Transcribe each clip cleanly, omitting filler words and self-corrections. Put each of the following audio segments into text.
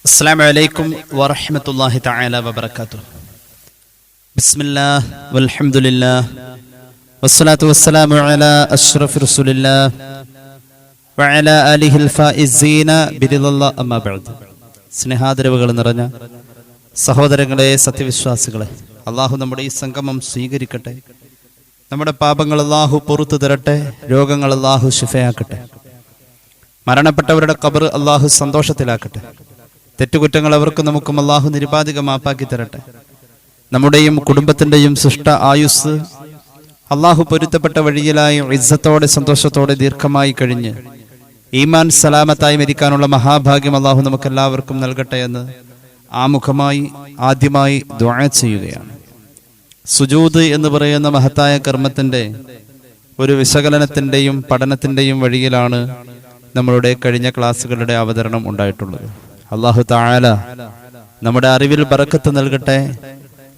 അസ്സലാമു അലൈക്കും വറഹ്മത്തുള്ളാഹി തആല വബറകാതുഹു. ബിസ്മില്ലാഹ് വൽഹംദുലില്ലാഹ് വസ്സലാത്തു വസ്സലാമു അലാ അഷ്റഫി റസൂലില്ലാഹ് വഅലാ ആലിഹിൽ ഫായിസീന ബിറിദല്ലാഹ് അമ്മാ ബഅദ്. സ്നേഹാദരവുകൾ നിറഞ്ഞ സഹോദരങ്ങളെ, സത്യവിശ്വാസികളെ, അല്ലാഹു നമ്മുടെ ഈ സംഗമം സ്വീകരിക്കട്ടെ. നമ്മുടെ പാപങ്ങൾ അല്ലാഹു പുറത്തു തരട്ടെ. രോഗങ്ങൾ അല്ലാഹു ശിഫയാക്കട്ടെ. മരണപ്പെട്ടവരുടെ ഖബർ അല്ലാഹു സന്തോഷത്തിലാക്കട്ടെ. തെറ്റുകുറ്റങ്ങൾ അവർക്കും നമുക്കും അല്ലാഹു നിരുപാധികം മാപ്പാക്കി തരട്ടെ. നമ്മുടെയും കുടുംബത്തിൻ്റെയും സൃഷ്ട ആയുസ് അല്ലാഹു പൊരുത്തപ്പെട്ട വഴിയിലായി ഇസ്സത്തോടെ സന്തോഷത്തോടെ ദീർഘമായി കഴിഞ്ഞ് ഈമാൻ സലാമത്തായി മരിക്കാനുള്ള മഹാഭാഗ്യം അല്ലാഹു നമുക്കെല്ലാവർക്കും നൽകട്ടെ എന്ന് ആമുഖമായി ആദ്യമായി ദുആ ചെയ്യുകയാണ്. സുജൂദ് എന്ന് പറയുന്ന മഹത്തായ കർമ്മത്തിൻ്റെ ഒരു വിശകലനത്തിൻ്റെയും പഠനത്തിൻ്റെയും വഴിയിലാണ് നമ്മളുടെ കഴിഞ്ഞ ക്ലാസ്സുകളുടെ അവതരണം ഉണ്ടായിട്ടുള്ളത്. അല്ലാഹു തആല നമ്മുടെ അറിവിൽ ബറക്കത്ത് നൽകട്ടെ.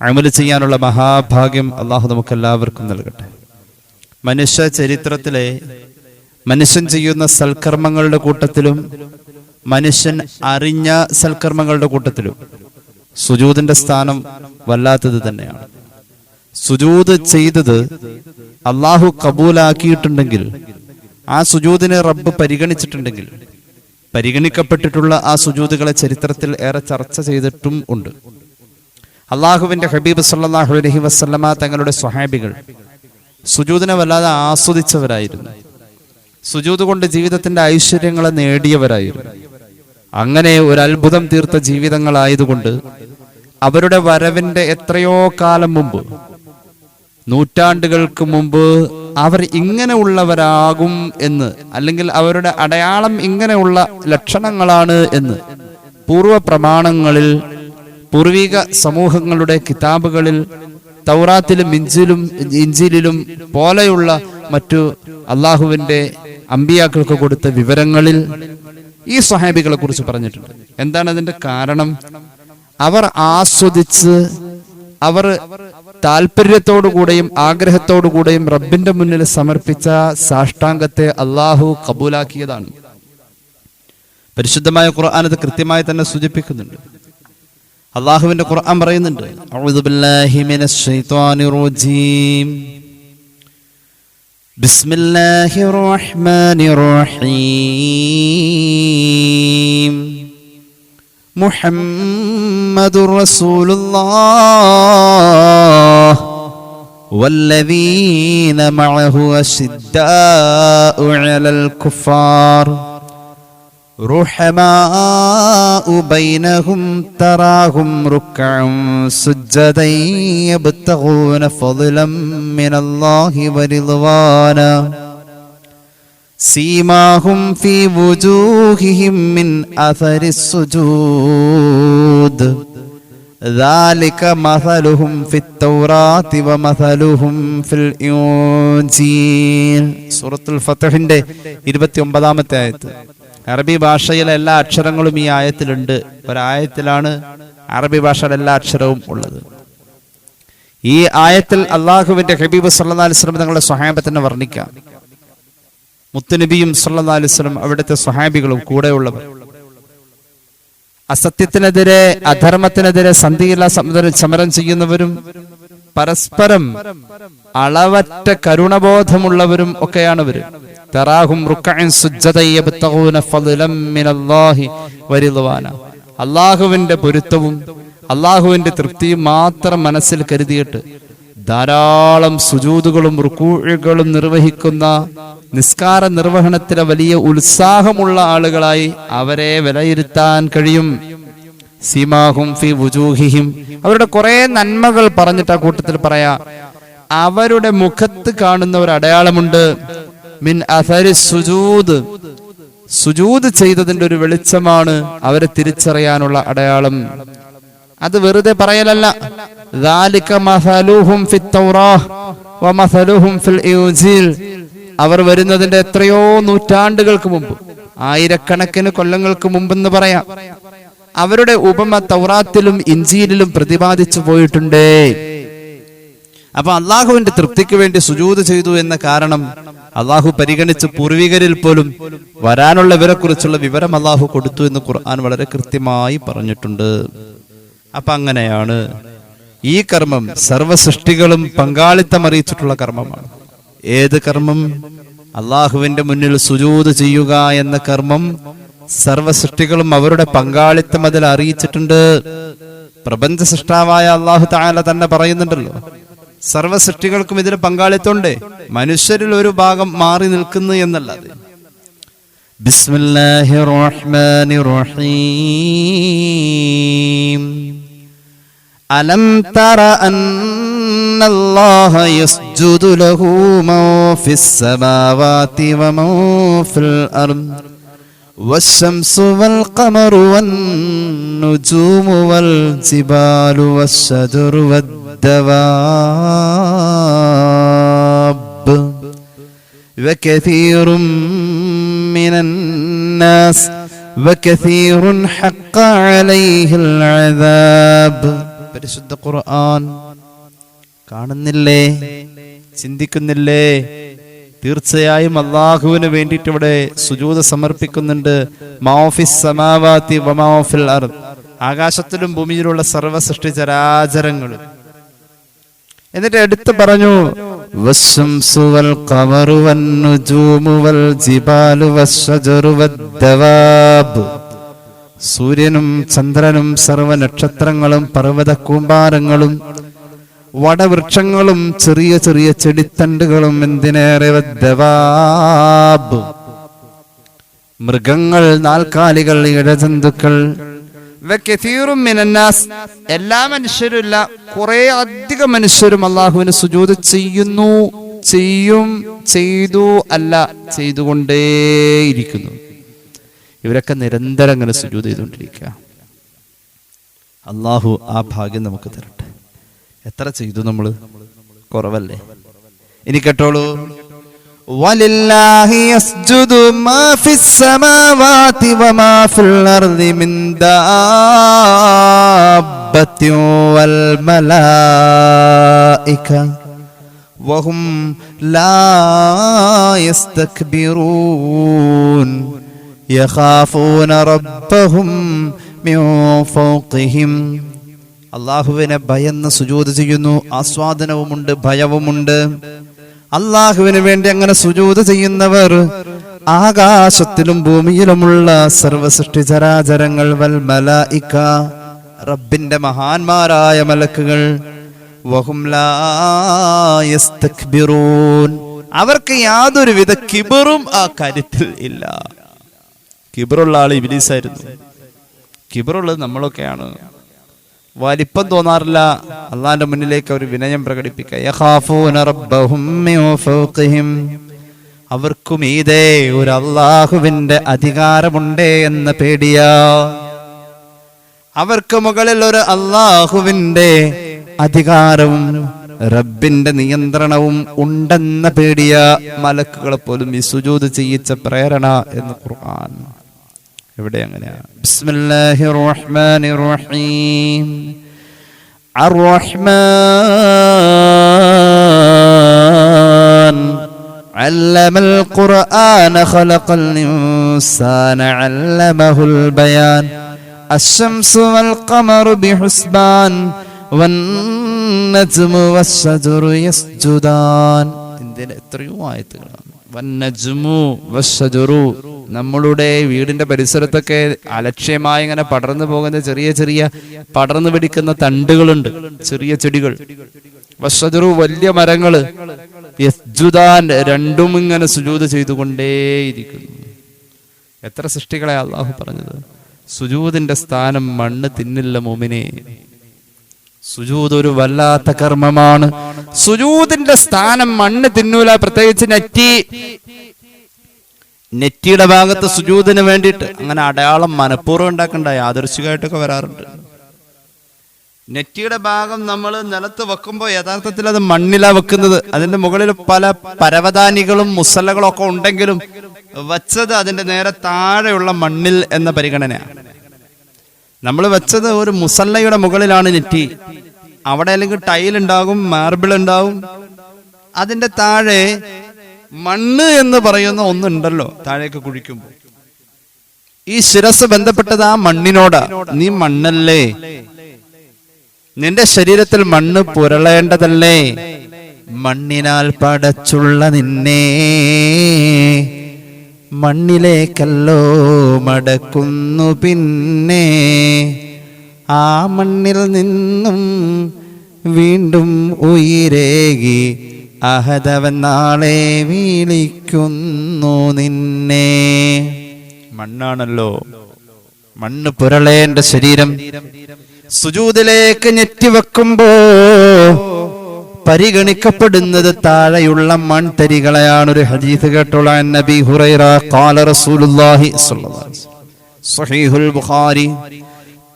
അമല് ചെയ്യാനുള്ള മഹാഭാഗ്യം അല്ലാഹു നമുക്കെല്ലാവർക്കും നൽകട്ടെ. മനുഷ്യ ചരിത്രത്തിലെ മനുഷ്യൻ ചെയ്യുന്ന സൽക്കർമ്മങ്ങളുടെ കൂട്ടത്തിലും മനുഷ്യൻ അറിഞ്ഞ സൽക്കർമ്മങ്ങളുടെ കൂട്ടത്തിലും സുജൂദിന്റെ സ്ഥാനം വല്ലാത്തത് തന്നെയാണ്. സുജൂദ് ചെയ്തത് അല്ലാഹു കബൂലാക്കിയിട്ടുണ്ടെങ്കിൽ, ആ സുജൂദിനെ റബ്ബ് പരിഗണിച്ചിട്ടുണ്ടെങ്കിൽ, പരിഗണിക്കപ്പെട്ടിട്ടുള്ള ആ സുജൂദുകളെ ചരിത്രത്തിൽ ഏറെ ചർച്ച ചെയ്തിട്ടും ഉണ്ട്. അള്ളാഹുവിന്റെ ഹബീബ് സല്ലല്ലാഹു അലൈഹി വസല്ലമ തങ്ങളുടെ സ്വഹാബികൾ സുജൂദിനെ വല്ലാതെ ആസ്വദിച്ചവരായിരുന്നു. സുജൂദ് കൊണ്ട് ജീവിതത്തിന്റെ ഐശ്വര്യങ്ങളെ നേടിയവരായിരുന്നു. അങ്ങനെ ഒരു അത്ഭുതം തീർത്ത ജീവിതങ്ങളായതുകൊണ്ട് അവരുടെ വരവിന്റെ എത്രയോ കാലം മുമ്പ്, നൂറ്റാണ്ടുകൾക്ക് മുമ്പ് അവർ ഇങ്ങനെ ഉള്ളവരാകും എന്ന്, അല്ലെങ്കിൽ അവരുടെ അടയാളം ഇങ്ങനെയുള്ള ലക്ഷണങ്ങളാണ് എന്ന് പൂർവ പ്രമാണങ്ങളിൽ, പൂർവിക സമൂഹങ്ങളുടെ കിതാബുകളിൽ, തൗറാത്തിലും ഇഞ്ചീലിലും പോലെയുള്ള മറ്റു അള്ളാഹുവിന്റെ അമ്പിയാക്കൾക്ക് കൊടുത്ത വിവരങ്ങളിൽ ഈ സ്വഹാബികളെ കുറിച്ച് പറഞ്ഞിട്ടുണ്ട്. എന്താണ് അതിന്റെ കാരണം? അവർ ആസ്വദിച്ച്, അവർ താല്പര്യത്തോടുകൂടെയും ആഗ്രഹത്തോടുകൂടെയും റബ്ബിന്റെ മുന്നിൽ സമർപ്പിച്ച സാഷ്ടാംഗത്തെ അല്ലാഹു കബൂലാക്കിയതാണ്. പരിശുദ്ധമായ ഖുർആൻ അത് കൃത്യമായി തന്നെ സൂചിപ്പിക്കുന്നുണ്ട്. അല്ലാഹുവിന്റെ ഖുർആൻ പറയുന്നുണ്ട്, അഊദു ബില്ലാഹി മിനശ് ശൈത്വാനിർ റജീം, ബിസ്മില്ലാഹിർ റഹ്മാനിർ റഹീം, മുഹമ്മദുർ റസൂലുള്ളാഹ് വല്ലദീന മഅഹു അശിദ്ദാഉ അലൽ കുഫാർ റുഹമാഉ ബൈനഹും തറാഹും റുക്അൻ സുജ്ജദൻ യബ്തഗൂന ഫളലൻ മിനല്ലാഹി വറിദ്വാന സീമാഹും ഫീ വുജൂഹിഹിം മിൻ അഥരിസ് സുജൂദ് ذلك مثلهم في التوراة ومثلهم في الإنجيل. സൂറത്തുൽ ഫത്ഹിന്റെ 29-ാമത്തെ ആയത്ത്. അറബി ഭാഷയിലെ എല്ലാ അക്ഷരങ്ങളും ഈ ആയത്തിലുണ്ട്. ഒരായത്തിലാണ് അറബി ഭാഷയുടെ എല്ലാ അക്ഷരവും ഉള്ളത്. ഈ ആയത്തിൽ അല്ലാഹുവിന്റെ ഹബീബ് സല്ലല്ലാഹു അലൈഹി വസല്ലം തങ്ങളുടെ സ്വഹാബത്തിനെ വർണ്ണിക്കാം. മുത്തുനബിയും സല്ലല്ലാഹു അലൈഹി വസല്ലം, അവിടുത്തെ സ്വഹാബികളും കൂടെയുള്ളവർ അസത്യത്തിനെതിരെ, അധർമ്മത്തിനെതിരെ സന്ധിയില്ലാ സമരം ചെയ്യുന്നവരും പരസ്പരം അളവറ്റ കരുണബോധമുള്ളവരും ഒക്കെയാണവര്. തറാഹും റുക്അൻ സുജ്ജദൻ യബ്തഗൂന ഫളലൻ മിനല്ലാഹി വറിദ്വാന. അല്ലാഹുവിന്റെ പൊരുത്തവും അല്ലാഹുവിന്റെ തൃപ്തിയും മാത്രം മനസ്സിൽ കരുതിയിട്ട് ധാരാളം സുജൂദുകളും റുകൂഉകളും നിർവഹിക്കുന്ന നിസ്കാര നിർവഹണത്തിലെ വലിയ ഉത്സാഹമുള്ള ആളുകളായി അവരെ വിലയിരുത്താൻ കഴിയും. സീമാഹും ഫീ വുജൂഹിഹിം, അവരുടെ കുറെ നന്മകൾ പറഞ്ഞിട്ട് ആ കൂട്ടത്തിൽ പറയാ, അവരുടെ മുഖത്ത് കാണുന്ന ഒരു അടയാളമുണ്ട്. മിൻ അഥരി സുജൂദ്, സുജൂദ് ചെയ്തതിന്റെ ഒരു വെളിച്ചമാണ് അവരെ തിരിച്ചറിയാനുള്ള അടയാളം. അത് വെറുതെ പറയലല്ല. ദാലിക മസലുഹും ഫിത് തൗറാഹ് വമസലുഹും ഫിൽ ഇൻജീൽ, അവർ വരുന്നതിന്റെ എത്രയോ നൂറ്റാണ്ടുകൾക്ക് മുമ്പ്, ആയിരക്കണക്കിന് കൊല്ലങ്ങൾക്ക് മുമ്പെന്ന് പറയാം, അവരുടെ ഉപമ തൗറാത്തിലും ഇഞ്ചീലിലും പ്രതിപാദിച്ചു പോയിട്ടുണ്ടേ. അപ്പൊ അള്ളാഹുവിന്റെ തൃപ്തിക്ക് വേണ്ടി സുജൂദ് ചെയ്തു എന്ന കാരണം അള്ളാഹു പരിഗണിച്ച് പൂർവികരിൽ പോലും വരാനുള്ളവരെ കുറിച്ചുള്ള വിവരം അള്ളാഹു കൊടുത്തു എന്ന് ഖുർആൻ വളരെ കൃത്യമായി പറഞ്ഞിട്ടുണ്ട്. അപ്പൊ അങ്ങനെയാണ് ഈ കർമ്മം സർവ്വ സൃഷ്ടികളും പങ്കാളിത്തം അറിയിച്ചിട്ടുള്ള കർമ്മമാണ്. ഏത് കർമ്മം? അള്ളാഹുവിന്റെ മുന്നിൽ സുജൂദ് ചെയ്യുക എന്ന കർമ്മം സർവ്വ സൃഷ്ടികളും അവരുടെ പങ്കാളിത്തം അതിൽ അറിയിച്ചിട്ടുണ്ട്. പ്രപഞ്ച സൃഷ്ടാവായ അള്ളാഹു തആല തന്നെ പറയുന്നുണ്ടല്ലോ, സർവ്വ സൃഷ്ടികൾക്കും ഇതിൽ പങ്കാളിത്തമുണ്ട്, മനുഷ്യരിൽ ഒരു ഭാഗം മാറി നിൽക്കുന്നു എന്നല്ലാതെ. ബിസ്മില്ലാഹിർ റഹ്മാനിർ റഹീം. അലം തറ അന്നല്ലാഹ യസ്ജുദു ലഹു മൻ ഫിസ് സമാവാതി വമൻ ഫിൽ അർദ് വശംസു വൽ ഖമറു വൻ നുജൂമു വൽ ജിബാലു വശജറു വദ്ദവാബ് വകസീറും മിനൻ നാസ് വകസീറുൻ ഹഖ്ഖ അലൈഹിൽ അദാബ്. പരിശുദ്ധ ഖുർആൻ കാണുന്നില്ലേ? ചിന്തിക്കുന്നില്ലേ? തീർച്ചയായും അള്ളാഹുവിന് വേണ്ടിയിട്ട് ഇവിടെ സുജൂദ് സമർപ്പിക്കുന്നുണ്ട്. മാഫിസ് സമാവാതി വമാഫിൽ അർദ്, ആകാശത്തിലും ഭൂമിയിലുള്ള സർവ്വ സൃഷ്ടി ചരാചരങ്ങളും. എന്നിട്ട് എടുത്തു പറഞ്ഞു, വശംസു വൽ ഖമറു വൻ നുജൂമു വൽ ജിബാലു വശജറു വദ്ദവാബ്. സൂര്യനും ചന്ദ്രനും സർവ്വ നക്ഷത്രങ്ങളും പർവ്വത കൂമ്പാരങ്ങളും വടവൃക്ഷങ്ങളും ചെറിയ ചെറിയ ചെടിത്തണ്ടുകളും എന്തിനേറെ വദ്ദവാബ്, മൃഗങ്ങൾ, നാൽക്കാലികൾ, ഇഴജന്തുക്കൾ. വകസീറും മിനൻ നാസ്, എല്ലാ മനുഷ്യരും ഇല്ല, കുറെ അധികം മനുഷ്യരും അള്ളാഹുവിന് സുജൂദ് ചെയ്യുന്നു, ചെയ്യും, ചെയ്തു അല്ല, ചെയ്തുകൊണ്ടേയിരിക്കുന്നു. ഇവരൊക്കെ നിരന്തരം അങ്ങനെ സുജൂദ് ചെയ്തുകൊണ്ടിരിക്കുക. അള്ളാഹു ആ ഭാഗ്യം നമുക്ക് തരട്ടെ. എത്ര ചെയ്തു നമ്മള്? കുറവല്ലേ? ഇനി കേട്ടോളൂ, വലില്ലാഹി യസ്ജുദു മാ ഫിസ് സമാവാതി വമാ ഫിൽ അർദി മിൻ ദാബത്തിൻ വൽ മലായിക വഹും ലാ യസ്തക്ബിറൂൻ യഖാഫൂന റബ്ബഹും മിൻ ഫൗഖിഹിം. അള്ളാഹുവിനെ ഭയന്ന് സുജൂദ് ചെയ്യുന്നു. ആസ്വാദനവുമുണ്ട്, ഭയവുമുണ്ട്. അള്ളാഹുവിന് വേണ്ടി അങ്ങനെ സുജൂദ് ചെയ്യുന്നവർ ആകാശത്തിലും ഭൂമിയിലുമുള്ള സർവ്വ സൃഷ്ടി ചരാചരങ്ങൾ, വൽ മലായിക, റബ്ബിന്റെ മഹാന്മാരായ മലക്കുകൾ, വഹും ലാ യസ്തക്ബിറൂൻ, അവർക്ക് യാതൊരുവിധ കിബറും ആ കാര്യത്തിൽ ഇല്ല. കിബറുള്ള ആൾ ഇബ്ലീസായിരുന്നു. കിബറുള്ളത് നമ്മളൊക്കെയാണ്. വലിപ്പം തോന്നാറില്ല. അള്ളാന്റെ മുന്നിലേക്ക് അവർ വിനയം പ്രകടിപ്പിക്കുക. യഖാഫൂന റബ്ബഹും മിൻ ഫൗഖിഹിം, അവർക്കും ഇതേ ഒരു അള്ളാഹുവിന്റെ അധികാരമുണ്ടേ എന്ന പേടിയാ. അവർക്ക് മുകളിൽ ഒരു അള്ളാഹുവിന്റെ അധികാരവും റബ്ബിന്റെ നിയന്ത്രണവും ഉണ്ടെന്ന പേടിയ മലക്കുകളെ പോലും ഈ സുജൂദ് ചെയ്യിച്ച പ്രേരണ എന്ന് ഖുർആൻ. എവിടെ അങ്ങനെയാ? ബിസ്മില്ലാഹിർ റഹ്മാനിർ റഹീം. അർ-റഹ്മാൻ അല്ലമൽ ഖുർആന ഖലഖൽ ഇൻസാന അല്ലമഹുൽ ബയാൻ അശ്ശംസു വൽ ഖമറു ബിഹുസ്ബാൻ വന്നജ്മു വശജറു യസ്ജുദാൻ. ഇതിന്റെ എത്രയോ ആയത്തുകളാണ്. വന്നജ്മു വശജറു, നമ്മളുടെ വീടിന്റെ പരിസരത്തൊക്കെ അലക്ഷ്യമായി ഇങ്ങനെ പടർന്നു പോകുന്ന ചെറിയ ചെറിയ പടർന്നു പിടിക്കുന്ന തണ്ടുകളുണ്ട്, ചെറിയ ചെടികൾ. വശജറു, വലിയ മരങ്ങള്. യസ്ജുദാൻ, രണ്ടും ഇങ്ങനെ സുജൂദ് ചെയ്തുകൊണ്ടേയിരിക്കുന്നു. എത്ര സൃഷ്ടികളെ അല്ലാഹു പറഞ്ഞത്. സുജൂദിന്റെ സ്ഥാനം മണ്ണ് തിന്നില്ല മോമിനെ. സുജൂദ് ഒരു വല്ലാത്ത കർമ്മമാണ്. സുജൂദിന്റെ സ്ഥാനം മണ്ണ് തിന്നൂല. പ്രത്യേകിച്ച് നെറ്റിയുടെ ഭാഗത്ത് സുജൂദിന് വേണ്ടിയിട്ട് അങ്ങനെ അടയാളം മനഃപൂർവ്വം ഉണ്ടാക്കണ്ട, യാദൃശ്ചികമായിട്ടൊക്കെ വരാറുണ്ട്. നെറ്റിയുടെ ഭാഗം നമ്മൾ നിലത്ത് വെക്കുമ്പോൾ യഥാർത്ഥത്തിൽ അത് മണ്ണിലാ വെക്കുന്നത്. അതിന്റെ മുകളിൽ പല പരവതാനികളും മുസല്ലകളും ഒക്കെ ഉണ്ടെങ്കിലും വച്ചത് അതിന്റെ നേരെ താഴെയുള്ള മണ്ണിൽ എന്ന പരിഗണനയാണ്. നമ്മൾ വെച്ചത് ഒരു മുസല്ലയുടെ മുകളിലാണ് നെറ്റി. അവിടെ അല്ലെങ്കിൽ ടൈൽ ഉണ്ടാകും, മാർബിൾ ഉണ്ടാവും, അതിന്റെ താഴെ മണ്ണ് എന്ന് പറയുന്ന ഒന്നുണ്ടല്ലോ താഴേക്ക് കുഴിക്കുമ്പോൾ. ഈ ശിരസ് ബന്ധപ്പെട്ടത് ആ മണ്ണിനോടാ. നീ മണ്ണല്ലേ, നിന്റെ ശരീരത്തിൽ മണ്ണ് പുരളേണ്ടതല്ലേ, മണ്ണിനാൽ പടച്ചുള്ള നിന്നെ മണ്ണിലേക്കല്ലോ മടക്കുന്നു പിന്നെ. ആ മണ്ണിൽ നിന്നും വീണ്ടും ഉയിരേകി അഹദവൻ നാളെ വിളിക്കുന്നു നിന്നെ. മണ്ണാണല്ലോ, മണ്ണ് പുരളേണ്ട ശരീരം സുജൂദിലേക്ക് ഞെറ്റിവെക്കുമ്പോ പരിഗണിക്കപ്പെടുന്നത് താഴെയുള്ള മൺതരികളെയാണ്. ഒരു ഹദീസ് കേട്ടോളാൻ. നബി ഹുറൈറ ഖാല റസൂലുള്ളാഹി സ്വല്ലല്ലാഹു അലൈഹി വസല്ലം സ്വഹീഹുൽ ബുഖാരി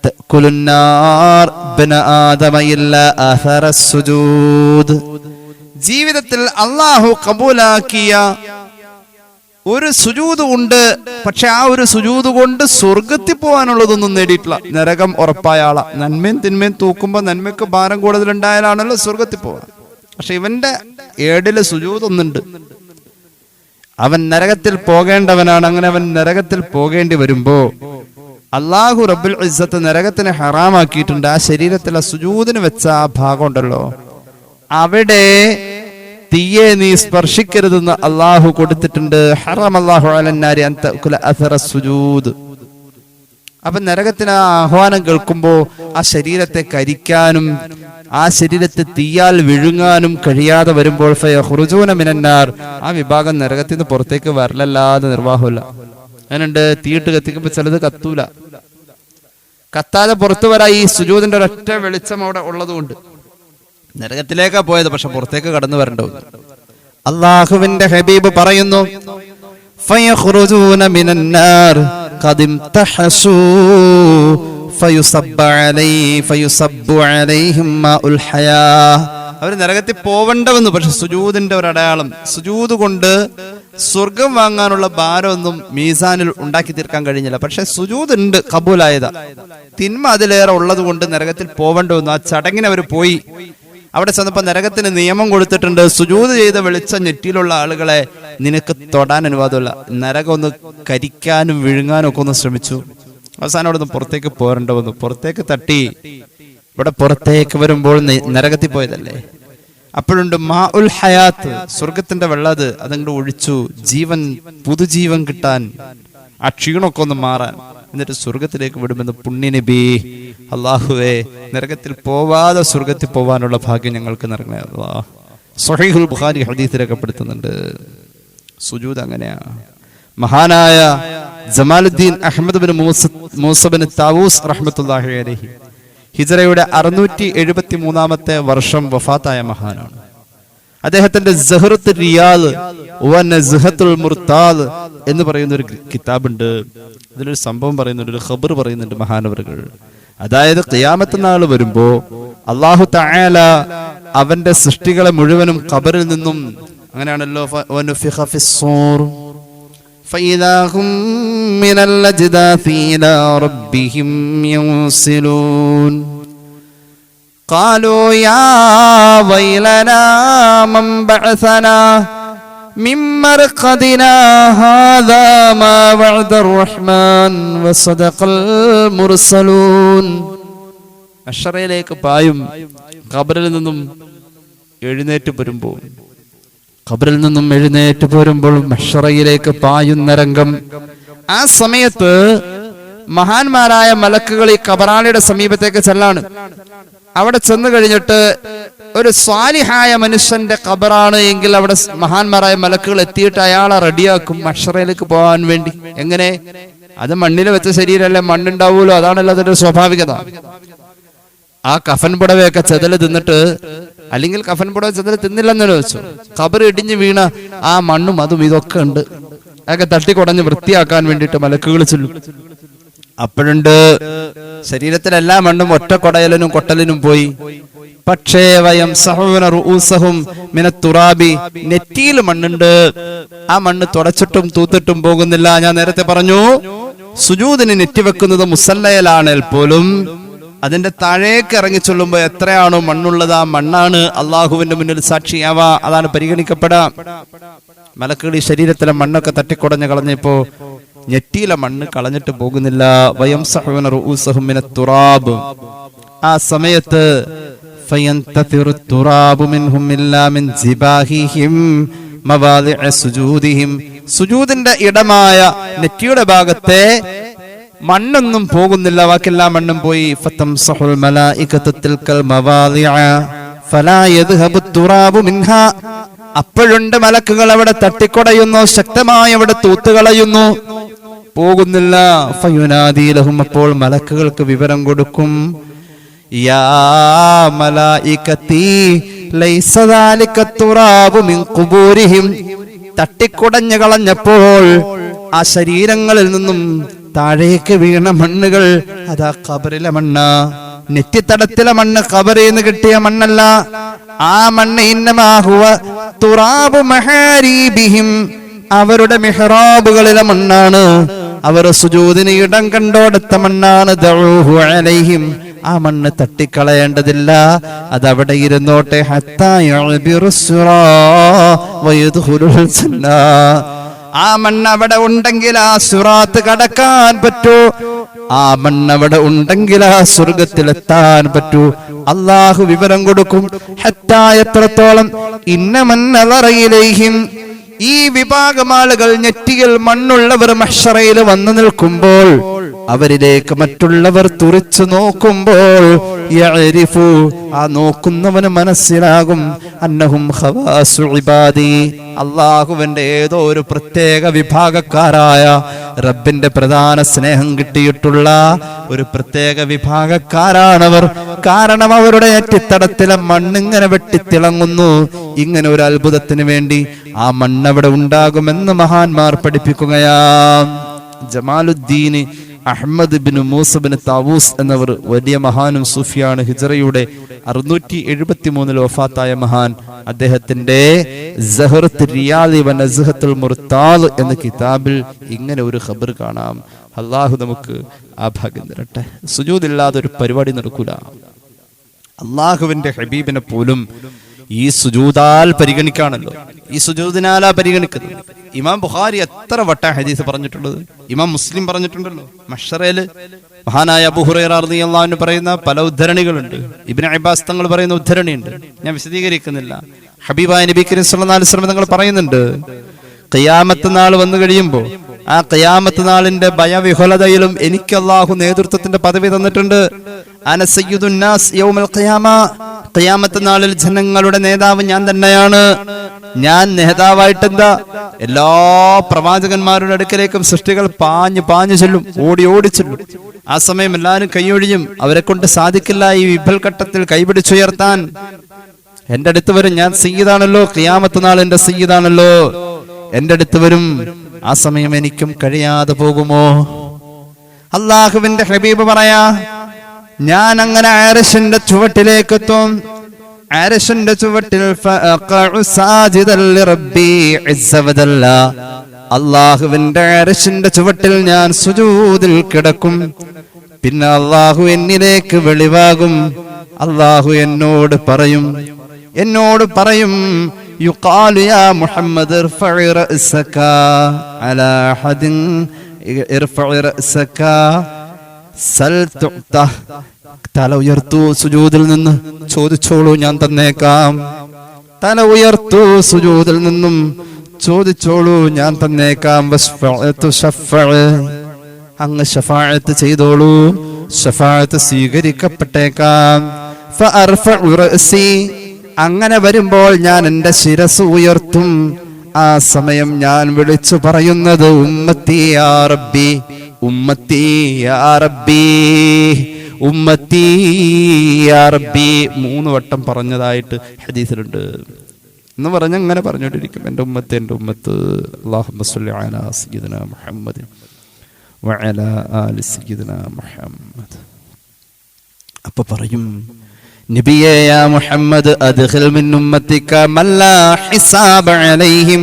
തഅകുലുൻ നാർ ബന ആദമ ഇല്ലാ അഥറസ് സുജൂദ്. ജീവിതത്തിൽ അല്ലാഹു കബൂലാക്കിയ ഒരു സുജൂദ് ഉണ്ട്, പക്ഷെ ആ ഒരു സുജൂദ് കൊണ്ട് സ്വർഗത്തിൽ പോകാനുള്ളതൊന്നും നേടിയിട്ടില്ല. നരകം ഉറപ്പായ ആളാ. നന്മയും തിന്മയും തൂക്കുമ്പോ നന്മയ്ക്ക് ഭാരം കൂടുതലുണ്ടായാലാണല്ലോ സ്വർഗത്തിൽ പോവാ. പക്ഷെ ഇവന്റെ ഏടില് സുജൂദ് ഒന്നുണ്ട്, അവൻ നരകത്തിൽ പോകേണ്ടവനാണ്. അങ്ങനെ അവൻ നരകത്തിൽ പോകേണ്ടി വരുമ്പോ അല്ലാഹു റബ്ബുൽ ഇസ്സത്ത് നരകത്തിനെ ഹറാമാക്കിയിട്ടുണ്ട്. ആ ശരീരത്തിലെ സുജൂദിന് വെച്ച ആ ഭാഗം ഉണ്ടല്ലോ, അവിടെ തീയെ നീ സ്പർശിക്കരുതെന്ന് അല്ലാഹു കൊടുത്തിട്ടുണ്ട്. ഹറം അല്ലാഹു അലന്നാരി അൻ തഅകുല അഥറസ് സുജൂദ്. അപ്പൊ നരകത്തിന് ആ ആഹ്വാനം കേൾക്കുമ്പോ ആ ശരീരത്തെ കരിക്കാനും ആ ശരീരത്തെ തീയാൽ വിഴുങ്ങാനും കഴിയാതെ വരുമ്പോൾ ഫയഖ്റുജൂന മിനന്നാർ, ആ വിഭാഗം നരകത്തിൽ നിന്ന് പുറത്തേക്ക് വരലല്ലാതെ നിർവാഹമില്ല. അങ്ങനുണ്ട്, തീയിട്ട് കത്തിക്കുമ്പോ ചിലത് കത്തൂല, കത്താതെ പുറത്തു വരാ ഈ സുജൂദിന്റെ ഒരൊറ്റ വെളിച്ചം അവിടെ ഉള്ളതുകൊണ്ട്. നരകത്തിലേക്കാ പോയത്, പക്ഷെ പുറത്തേക്ക് കടന്നു വരേണ്ടത്. അല്ലാഹുവിന്റെ ഹബീബ് പറയുന്നു, ഫയഖ്റുജൂന മിനന്നാർ ഖദ് ഇംതഹസൂ ഫയുസബ്ബു അലൈഹിം മാഉൽ ഹയാ. അവർ നരകത്തിൽ പോവണ്ടവെന്ന്, പക്ഷെ സുജൂദിന്റെ ഒരു അടയാളം. സുജൂദ് കൊണ്ട് സ്വർഗം വാങ്ങാനുള്ള ഭാരമൊന്നും മീസാനിൽ ഉണ്ടാക്കി തീർക്കാൻ കഴിഞ്ഞില്ല. പക്ഷെ സുജൂദ് ഉണ്ട്, കബൂലായതാ. തിന്മ അതിലേറെ ഉള്ളത് കൊണ്ട് നരകത്തിൽ പോവണ്ടവെന്ന്. ആ ചടങ്ങിന് അവർ പോയി. അവിടെ ചെന്നപ്പോ നരകത്തിന് നിയമം കൊടുത്തിട്ടുണ്ട്, സുജൂദ് ചെയ്ത വെളിച്ച നെറ്റിയിലുള്ള ആളുകളെ നിനക്ക് തൊടാൻ അനുവാദമില്ല. നരകം ഒന്ന് കരിക്കാനും വിഴുങ്ങാനും ഒക്കെ ഒന്ന് ശ്രമിച്ചു. അവസാനം അവിടെ നിന്ന് പുറത്തേക്ക് പോരേണ്ട വന്നു. പുറത്തേക്ക് തട്ടി. ഇവിടെ പുറത്തേക്ക് വരുമ്പോൾ നരകത്തിൽ പോയതല്ലേ. അപ്പോഴുണ്ട് മാഉൽ ഹയാത്ത്, സ്വർഗത്തിന്റെ വെള്ളത്. അതങ്ങോട്ട് ഒഴിച്ചു, ജീവൻ, പുതുജീവൻ കിട്ടാൻ, ആ ക്ഷീണമൊക്കെ ഒന്ന് മാറാൻ. എന്നിട്ട് സ്വർഗത്തിലേക്ക് വിടുമെന്ന് പുണ്യനബി. അല്ലാഹുവേ, നരകത്തിൽ പോവാതെ സ്വർഗത്തിൽ പോവാനുള്ള ഭാഗ്യം ഞങ്ങൾക്ക് നൽകണേ അല്ലാഹ്. സ്വഹീഹുൽ ബുഖാരി ഹദീസ് രേഖപ്പെടുത്തുന്നുണ്ട്. സുജൂദ് അങ്ങനെയാ. മഹാനായ Jamaluddin Ahmad bin Musa bin Tawus റഹ്മത്തുള്ളാഹി അലൈഹി ഹിജ്റയുടെ 673 വർഷം വഫാത്തായ മഹാനാണ്. അദ്ദേഹത്തിന്റെ സഹ്റത്തുൽ റിയാദ് വ നസ്ഹത്തുൽ മുർതാദ് എന്ന് പറയുന്ന ഒരു കിതാബുണ്ട്. ഇതിലൊരു സംഭവം പറയുന്നുണ്ട്, ഒരു ഖബർ പറയുന്നുണ്ട് മഹാനവറുകൾ. അതായത് ഖിയാമത്ത് നാൾ വരുമ്പോ അല്ലാഹു തആല അവന്റെ സൃഷ്ടികളെ മുഴുവനും ഖബറിൽ നിന്നും, അങ്ങനെയാണല്ലോ, വനുഫിഖ ഫിസ്സൂർ ഫഇദാ ഹും മിനൽ അജ്ദാഫി ഇലാ റബ്ബിഹിം യൻസിലൂൻ قالوا يا ويلنا من بعثنا من مرقدنا هذا ما وعد الرحمن وصدق المرسلون. അശ്റയിലേക്ക് പായും. ഖബറിൽ നിന്നും എഴുന്നേറ്റ് പോരുമ്പോൾ മശ്റയിലേക്ക് പായുന്ന രംഗം. ആ സമയത്ത് മഹാന്മാരായ മലക്കുകൾ ഈ ഖബറാളിയുടെ സമീപത്തേക്ക് ചെല്ലാണ്. അവിടെ ചെന്ന് കഴിഞ്ഞിട്ട് ഒരു സ്വാലിഹായ മനുഷ്യന്റെ ഖബറാണ് എങ്കിൽ അവിടെ മഹാന്മാരായ മലക്കുകൾ എത്തിയിട്ട് അയാളെ റെഡിയാക്കും മഹ്ശറിലേക്ക് പോകാൻ വേണ്ടി. എങ്ങനെ? അത് മണ്ണിൽ വെച്ച ശരീരമല്ലേ, മണ്ണുണ്ടാവൂലോ, അതാണല്ലോ അതിന്റെ സ്വാഭാവികത. ആ കഫൻ പുടവയൊക്കെ ചെതല് തിന്നിട്ട്, അല്ലെങ്കിൽ കഫൻ പുടവ ചെതല് തിന്നില്ലെന്നല്ലോ വെച്ചു, ഖബർ ഇടിഞ്ഞു വീണ ആ മണ്ണും അതും ഇതൊക്കെ ഉണ്ട്, അതൊക്കെ തട്ടിക്കുടഞ്ഞ് വൃത്തിയാക്കാൻ വേണ്ടിയിട്ട് മലക്കുകൾ ചെല്ലും. അപ്പോഴുണ്ട് ശരീരത്തിലെല്ലാ മണ്ണും ഒറ്റ കൊടയലിനും കൊട്ടലിനും പോയി. പക്ഷേ നെറ്റിയിൽ മണ്ണുണ്ട്. ആ മണ്ണ് തുടച്ചിട്ടും തൂത്തിട്ടും പോകുന്നില്ല. ഞാൻ നേരത്തെ പറഞ്ഞു, സുജൂദിന് നെറ്റി വെക്കുന്നത് മുസല്ലയിലാണെങ്കിൽ പോലും അതിന്റെ താഴേക്ക് ഇറങ്ങി ചൊല്ലുമ്പോൾ എത്രയാണോ മണ്ണുള്ളത് ആ മണ്ണാണ് അള്ളാഹുവിന്റെ മുന്നിൽ സാക്ഷിയാവാ, അതാണ് പരിഗണിക്കപ്പെടാം. മലക്കുകൾ ഈ ശരീരത്തിലെ മണ്ണൊക്കെ തട്ടിക്കുടഞ്ഞ് കളഞ്ഞപ്പോ ഞെട്ടിയിലെ മണ്ണ് കളഞ്ഞിട്ട് പോകുന്നില്ല. വയംസഹുന റൂസഹും മിനത് തുറാബ്, ആ സമയത്ത് ഫയന്തതിറു തുറാബു മിൻഹും ഇല്ലാ മിൻ ജിബാഹിഹിം മവാദിഅ സുജൂദിഹിം, സുജൂദിന്റെ ഇടമായ നെറ്റിയുടെ ഭാഗത്തെ മണ്ണൊന്നും പോകുന്നില്ല, ബാക്കിയെല്ലാ മണ്ണും പോയി. ഫതംസഹുൽ മലായികതു തിൽകൽ മവാദിഅ ഫലാ യദ്ഹബു തുറാബു മിൻഹാ, അപ്പോഴുണ്ട് മലക്കുകൾ അവിടെ തട്ടിക്കൊടയുന്നു, ശക്തമായി അവിടെ തൂത്തുകളയുന്നു, പോകുന്നില്ല. ഫയുനാദി ലഹും, അപ്പോൾ മലക്കുകൾക്ക് വിവരം കൊടുക്കും, യാ മലായികതി ലൈസ ദാലിക തുറാബു മിൻ ഖുബൂരിഹിം, തട്ടിക്കുടഞ്ഞു കളഞ്ഞപ്പോൾ ആ ശരീരങ്ങളിൽ നിന്നും താഴേക്ക് വീണ മണ്ണുകൾ അതാ ഖബറിലെ മണ്ണ്, നെറ്റിത്തടത്തിലെ മണ്ണ്, ഖബറിൽ നിന്ന് കിട്ടിയ മണ്ണല്ല. ആ മണ്ണ് ഇന്നമാ ഹുവ തുറാബു മഹാരീബിഹിം, അവരുടെ മിഹ്റാബുകളിലെ മണ്ണാണ്, അവർ സുജൂദിന് ഇടം കണ്ടോടുത്ത മണ്ണാണ്. ദഊഹു അലൈഹിം, ആ മണ്ണ് തട്ടിക്കളയേണ്ടതില്ല, അതവിടെ ഇരുന്നോട്ടെ. ഹത്താ യഅബിറുസ്റാ വയദ്ഖുലുൽ ജന്നാ, ആ മണ്ണ് അവിടെ ഉണ്ടെങ്കിൽ ആ സിറാത്ത് കടക്കാൻ പറ്റൂ, ആ മണ്ണ് അവിടെ ഉണ്ടെങ്കിൽ ആ സ്വർഗത്തിലെത്താൻ പറ്റൂ. അള്ളാഹു വിവരം കൊടുക്കും. ഹത്താ, എത്രത്തോളം, ഇന്നമൻ നളറ ഇലൈഹിം, ഈ വിഭാഗം ആളുകൾ നെറ്റിയിൽ മണ്ണുള്ളവർ മഹ്ശറയിൽ വന്നു നിൽക്കുമ്പോൾ അവരിലേക്ക് മറ്റുള്ളവർ തുറിച്ചു നോക്കുമ്പോൾ യഅരിഫു, ആ നോക്കുന്നവന് മനസ്സിലാകും, അന്നഹും ഖവാസു ഇബാദി, അല്ലാഹുവിന്റെ ഏതോ ഒരു പ്രത്യേക വിഭാഗക്കാരായ, റബ്ബിന്റെ പ്രധാന സ്നേഹം കിട്ടിയിട്ടുള്ള ഒരു പ്രത്യേക വിഭാഗക്കാരാണവർ. കാരണം അവരുടെ നെറ്റിത്തടത്തിലെ മണ്ണിങ്ങനെ വെട്ടിത്തിളങ്ങുന്നു. ഇങ്ങനെ ഒരു അത്ഭുതത്തിന് വേണ്ടി ആ മണ്ണവിടെ ഉണ്ടാകുമെന്ന് മഹാന്മാർ പഠിപ്പിക്കുകയാ. Jamaluddin Ahmad bin Musa bin Tawus എന്നവർ വലിയ മഹാനും സൂഫിയാണ്. ഹിജ്റയുടെ 673 വഫാത്തായ മഹാൻ. അദ്ദേഹത്തിന്റെ സഹറത്ത് റിയാദി വ നസ്ഹത്തുൽ മുർതാദ് എന്ന കിതാബിൽ ഇങ്ങനെ ഒരു ഖബർ കാണാം. അല്ലാഹു നമുക്ക് ആ ഭാഗ്യം തരട്ടെ. സുജൂദില്ലാതെ ഒരു പരിപാടി നടക്കൂല. അല്ലാഹുവിന്റെ ഹബീബിനെ പോലും ഈ സുജൂദാൽ പരിഗണിക്കാണല്ലോ, ഈ സുജൂദിനാലാ പരിഗണിക്കുന്നത്. ഇമാം ബുഖാരി എത്ര വട്ട ഹദീസ് പറഞ്ഞിട്ടുള്ളത്, ഇമാം മുസ്ലിം പറഞ്ഞിട്ടുണ്ടല്ലോ. മഹ്ശറയില് മഹാനായ അബൂ ഹുറൈറ റളിയല്ലാഹു അൻഹു പറയുന്ന പല ഉദ്ധരണികളുണ്ട്. ഇബ്നു അബ്ബാസ് തങ്ങൾ പറയുന്ന ഉദ്ധരണിയുണ്ട്, ഞാൻ വിശദീകരിക്കുന്നില്ല. ഹബീബായ നബി കരീം സല്ലല്ലാഹു അലൈഹി വസല്ലം തങ്ങൾ പറയുന്നുണ്ട്, ഖിയാമത്ത് നാൾ വന്നു കഴിയുമ്പോൾ ആ ഖിയാമത്ത് നാളിന്റെ ഭയവിഹ്വലതയിലും എനിക്ക് അല്ലാഹു നേതൃത്വത്തിന്റെ പദവി തന്നിട്ടുണ്ട്. അന സയ്യിദുൻ നാസ് യൗമൽ ഖിയാമ, ഖിയാമത്ത് നാളിൽ ജനങ്ങളുടെ നേതാവ് ഞാൻ തന്നെയാണ്. ഞാൻ നേതാവായിട്ട് എന്താ, എല്ലാ പ്രവാചകന്മാരുടെ അടുക്കലേക്കും സൃഷ്ടികൾ പാഞ്ഞു ചെല്ലും, ഓടി ചെല്ലും. ആ സമയം എല്ലാവരും കൈയൊഴിയും, അവരെ കൊണ്ട് സാധിക്കില്ല ഈ വിഭൽഘട്ടത്തിൽ കൈപിടിച്ചുയർത്താൻ. എന്റെ അടുത്ത് വരും, ഞാൻ സയ്യിദാണല്ലോ, ഖിയാമത്ത് നാൾ എന്റെ സയ്യിദാണല്ലോ, എന്റെ അടുത്ത് വരും. ആ സമയം എനിക്കും കഴിയാതെ പോകുമോ? അല്ലാഹുവിന്റെ ഹബീബ് പറയാ, ഞാൻ അങ്ങനെ അർശിന്റെ ചുവട്ടിലേക്ക് എത്തും. അർശിന്റെ ചുവട്ടിൽ അല്ലാഹുവിന്റെ അർശിന്റെ ചുവട്ടിൽ ഞാൻ സുജൂദിൽ കിടക്കും. പിന്നെ അല്ലാഹു എന്നിലേക്ക് വെളിവാകും. അല്ലാഹു എന്നോട് പറയും യുഖാലു യാ മുഹമ്മദ് ഇർഫഇ റഅസക അലാ ഹദിൻ ഇർഫഇ റഅസക സൽ തുഅത, തല ഉയർത്തു സുജൂദിൽ നിന്ന് ചോദിച്ചോളൂ ഞാൻ തന്നേക്കാം. തല ഉയർത്തു സുജൂദിൽ നിന്നും ചോദിച്ചോളൂ ഞാൻ തന്നേക്കാം. വസ്ഫഅതു ശഫഅ, അങ്ങ് ശഫാഅത്ത് ചെയ്തോളൂ, ശഫാഅത്ത് സ്വീകരിക്കപ്പെട്ടേക്കാം. ഫഅർഫഉ റഅസി, അങ്ങനെ വരുമ്പോൾ ഞാൻ എന്റെ ശിരസ് ഉയർത്തും. ആ സമയം ഞാൻ വിളിച്ചു പറയുന്നത് ഉമ്മത്തി യാ റബ്ബി, ഉമ്മത്തി യാ റബ്ബി, ഉമ്മത്തി യാ റബ്ബി 3 വട്ടം പറഞ്ഞതായിട്ട് ഹദീസിലുണ്ട്. എന്ന് പറഞ്ഞ അങ്ങനെ പറഞ്ഞുകൊണ്ടിരിക്കും, എൻ്റെ ഉമ്മത്ത്, എൻ്റെ ഉമ്മത്ത്. അല്ലാഹുമ്മ സ്വല്ലി അലാ സയ്യിദിനാ മുഹമ്മദ് വഅലാ ആലി സയ്യിദിനാ മുഹമ്മദ്. അപ്പൊ പറയും, നബിയേ യാ മുഹമ്മദ് അദ്ഖിൽ മിൻ ഉമ്മത്തിക മൻ ലാ ഹിസാബ അലൈഹിം,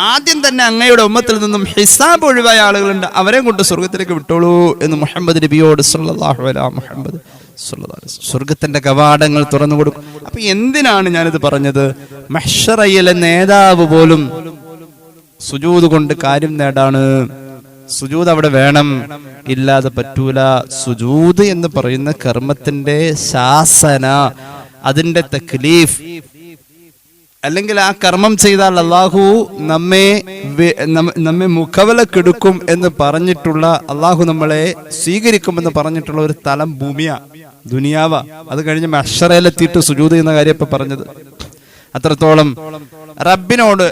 ആദ്യം തന്നെ അങ്ങയുടെ ഉമ്മത്തിൽ നിന്നും ഹിസാബ് ഒഴിവായ ആളുകളുണ്ട്, അവരെ കൊണ്ട് സ്വർഗത്തിലേക്ക് വിട്ടോളൂ എന്ന് മുഹമ്മദ് നബിയോട് സല്ലല്ലാഹു അലൈഹി മുഹമ്മദ് സല്ലല്ലാഹു അലൈഹി വസല്ലം സ്വർഗത്തിന്റെ കവാടങ്ങൾ തുറന്നു കൊടുക്കും. അപ്പൊ എന്തിനാണ് ഞാനിത് പറഞ്ഞത്? മഹ്ശറയിലെ നേതാവ് പോലും സുജൂദ് കൊണ്ട് കാര്യം നേടാണ്. സുജൂദ് അവിടെ വേണം, ഇല്ലാതെ പറ്റൂല. സുജൂദ് എന്ന് പറയുന്ന കർമ്മത്തിന്റെ ശാസന, അതിന്റെ തക്ലീഫ്, അല്ലെങ്കിൽ ആ കർമ്മം ചെയ്താൽ അള്ളാഹു നമ്മെ മുഖവലക്കെടുക്കും എന്ന് പറഞ്ഞിട്ടുള്ള, അള്ളാഹു നമ്മളെ സ്വീകരിക്കുമെന്ന് പറഞ്ഞിട്ടുള്ള ഒരു തലം ഭൂമിയാ, ദുനിയാവ. അത് കഴിഞ്ഞ് മഹ്ശറയിലെത്തിയിട്ട് സുജൂദ് എന്ന കാര്യം ഇപ്പൊ പറഞ്ഞത്. അത്രത്തോളം റബ്ബിനോട്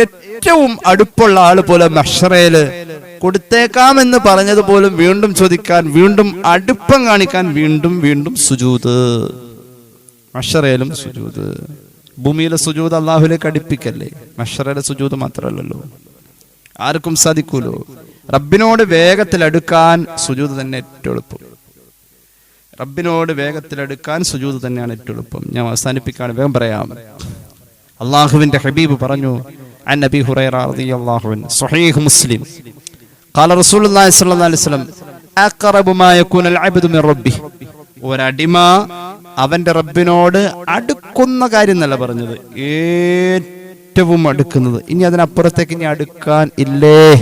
ഏറ്റവും അടുപ്പുള്ള ആള് പോലെ മഹ്ശറയില് കൊടുത്തേക്കാമെന്ന് പറഞ്ഞത് പോലും വീണ്ടും ചോദിക്കാൻ, വീണ്ടും അടുപ്പം കാണിക്കാൻ വീണ്ടും വീണ്ടും സുജൂദ്. മഹ്ശറയിലും സുജൂദ്. ഭൂമിയിലെ സുജൂദ് അള്ളാഹുലേക്ക് അടുപ്പിക്കല്ലേ, മഹ്ശറയിലെ സുജൂദ് മാത്രമല്ലല്ലോ, ആർക്കും സാധിക്കൂലോ. റബ്ബിനോട് വേഗത്തിൽ അടുക്കാൻ സുജൂദ് തന്നെ ഏറ്റവും എളുപ്പം. റബ്ബിനോട് വേഗത്തിൽ അടുക്കാൻ സുജൂദ് തന്നെയാണ് ഏറ്റവും എളുപ്പം. ഞാൻ അവസാനിപ്പിക്കാണ്, വേഗം പറയാം. അള്ളാഹുവിന്റെ ഹബീബ് പറഞ്ഞു, അൻ നബി ഹുറൈറ റളിയല്ലാഹു അൻഹു, സ്വഹീഹ് മുസ്ലിം, ഖാല റസൂലുള്ളാഹി സ്വല്ലല്ലാഹു അലൈഹി വസല്ലം, അഖറബു മാ യകൂനുൽ അബ്ദു മിൻ റബ്ബിഹി, ഒരടിമ അവന്റെ റബ്ബിനോട് അടുക്കുന്ന കാര്യം എന്നല്ല പറഞ്ഞത്, ഏറ്റവും അടുക്കുന്നത്. ഇനി അതിനപ്പുറത്തേക്ക് ഇനി അടുക്കാൻ ഇല്ലേ?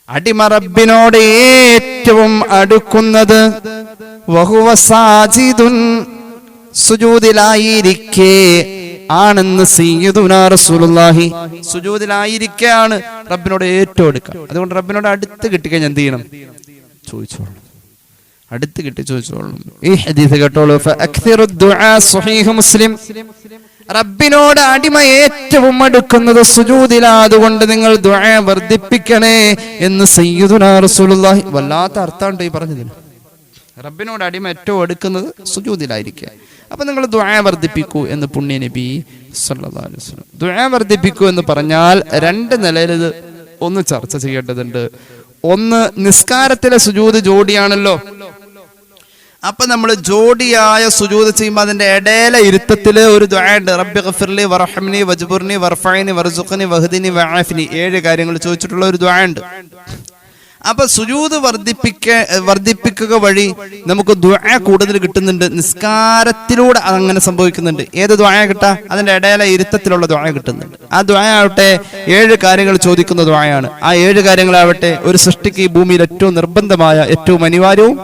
അടിമ റബ്ബിനോട് ഏറ്റവും അടുക്കുന്നത് വഹുവ സാജിദുൻ, സുജൂദിലായിരിക്കെ ആണെന്ന് സയ്യിദുനാ റസൂലുള്ളാഹി, സുജൂദിലായിരിക്കെയാണ് റബ്ബിനോട് ഏറ്റവും അടുക്കുക. അതുകൊണ്ട് റബ്ബിനോട് അടുത്ത് കിട്ടിക്കഴിഞ്ഞാൽ എന്ത് ചെയ്യണം? ചോദിച്ചോളൂ, അടുത്ത് കിട്ടി ചോദിച്ചോളൂ. ഈ ഹദീസ് കേട്ടോളൂ. ഫഅക്സിറു ദുആ, സ്വഹീഹ് മുസ്ലിം. റബ്ബിനോട് അടിമ ഏറ്റവും അടുക്കുന്നത് സുജൂദിലാ, അതുകൊണ്ട് നിങ്ങൾ ദുആ വർദ്ധിപ്പിക്കണേ എന്ന് സയ്യിദുനാ റസൂലുള്ളാഹി. വല്ലാത്ത അർത്ഥമാണ് ഈ പറഞ്ഞതിന്. റബ്ബിനോട് അടിമ ഏറ്റവും അടുക്കുന്നത് സുജൂദിലായിരിക്കുക. അപ്പൊ നിങ്ങൾ ദുആ വർദ്ധിപ്പിക്കൂ എന്ന് പുണ്യ നബി സല്ലല്ലാഹു അലൈഹി വസല്ലം. ദുആ വർദ്ധിപ്പിക്കൂ എന്ന് പറഞ്ഞാൽ രണ്ട് നിലയിൽ ഇത് ഒന്ന് ചർച്ച ചെയ്യേണ്ടതുണ്ട്. ഒന്ന്, നിസ്കാരത്തിലെ സുജൂദ് ജോഡിയാണല്ലോ. അപ്പൊ നമ്മൾ ജോഡിയായ സുജൂദ് ചെയ്യുമ്പോൾ അതിന്റെ ഇടയിലെ ഇരുത്തത്തില് ഒരു ദുആ ഉണ്ട്. റബ്ബി ഗഫിർലി വർഹംനി വജ്ബുർനി വർഫഅനി വർസുഖ്നി വഹ്ദിനി വആഫിനി, 7 കാര്യങ്ങൾ ചോദിച്ചിട്ടുള്ള ഒരു ദുആ ഉണ്ട്. അപ്പൊ സുജൂദ് വർദ്ധിപ്പിക്കുക വഴി നമുക്ക് ദുആ കൂടുതൽ കിട്ടുന്നുണ്ട്. നിസ്കാരത്തിലൂടെ അങ്ങനെ സംഭവിക്കുന്നുണ്ട്. ഏത് ദുആ കിട്ടാ? അതിന്റെ ഇടയിലെ ഇരുത്തത്തിലുള്ള ദുആ കിട്ടുന്നുണ്ട്. ആ ദുആ ആവട്ടെ 7 കാര്യങ്ങൾ ചോദിക്കുന്ന ദുആയാണ്. ആ 7 കാര്യങ്ങളാവട്ടെ ഒരു സൃഷ്ടിക്ക് ഈ ഭൂമിയിൽ ഏറ്റവും നിർബന്ധമായ, ഏറ്റവും അനിവാര്യവും,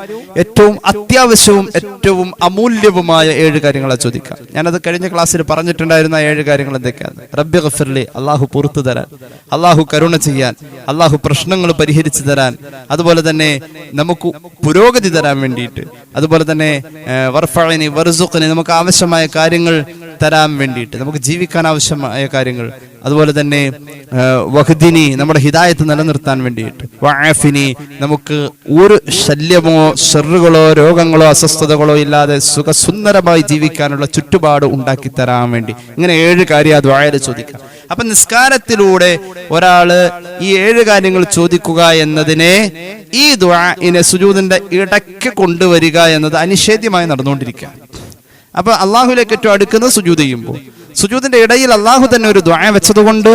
ഏറ്റവും അത്യാവശ്യവും, ഏറ്റവും അമൂല്യവുമായ 7 കാര്യങ്ങളാണ് ചോദിക്കുക. ഞാനത് കഴിഞ്ഞ ക്ലാസ്സിൽ പറഞ്ഞിട്ടുണ്ടായിരുന്ന 7 കാര്യങ്ങൾ എന്തൊക്കെയാണ്? റബ്ബി ഗഫിർലി, അള്ളാഹു പുറത്തു തരാൻ, അള്ളാഹു കരുണ ചെയ്യാൻ, അള്ളാഹു പ്രശ്നങ്ങൾ പരിഹരിച്ചു തരാൻ, അതുപോലെ തന്നെ നമുക്ക് പുരോഗതി തരാൻ വേണ്ടിയിട്ട്, അതുപോലെ തന്നെ വർഫഅനി വർസുഖ്നി, നമുക്ക് ആവശ്യമായ കാര്യങ്ങൾ തരാൻ വേണ്ടിയിട്ട്, നമുക്ക് ജീവിക്കാൻ ആവശ്യമായ കാര്യങ്ങൾ, അതുപോലെ തന്നെ വഹ്ദിനി, നമ്മുടെ ഹിദായത്ത് നിലനിർത്താൻ വേണ്ടിയിട്ട്, വആഫിനി, നമുക്ക് ഒരു ശല്യമോ ഷർറുകളോ രോഗങ്ങളോ അസ്വസ്ഥതകളോ ഇല്ലാതെ സുഖസുന്ദരമായി ജീവിക്കാനുള്ള ചുറ്റുപാട് ഉണ്ടാക്കി തരാൻ വേണ്ടി. ഇങ്ങനെ 7 കാര്യം ആ ദുആയിൽ ചോദിക്കാം. അപ്പൊ നിസ്കാരത്തിലൂടെ ഒരാള് ഈ 7 കാര്യങ്ങൾ ചോദിക്കുക എന്നതിനെ, ഈ ദുആഇനെ സുജൂദിന്റെ ഇടയ്ക്ക് കൊണ്ടുവരിക എന്നത് അനിഷേധ്യമായി നടന്നുകൊണ്ടിരിക്കുക. അപ്പൊ അള്ളാഹുലേക്ക് ഏറ്റവും അടുക്കുന്നത് സുജൂദ് ചെയ്യുമ്പോൾ, സുജൂദിന്റെ ഇടയിൽ അള്ളാഹു തന്നെ ഒരു ദുആ വെച്ചതുകൊണ്ട്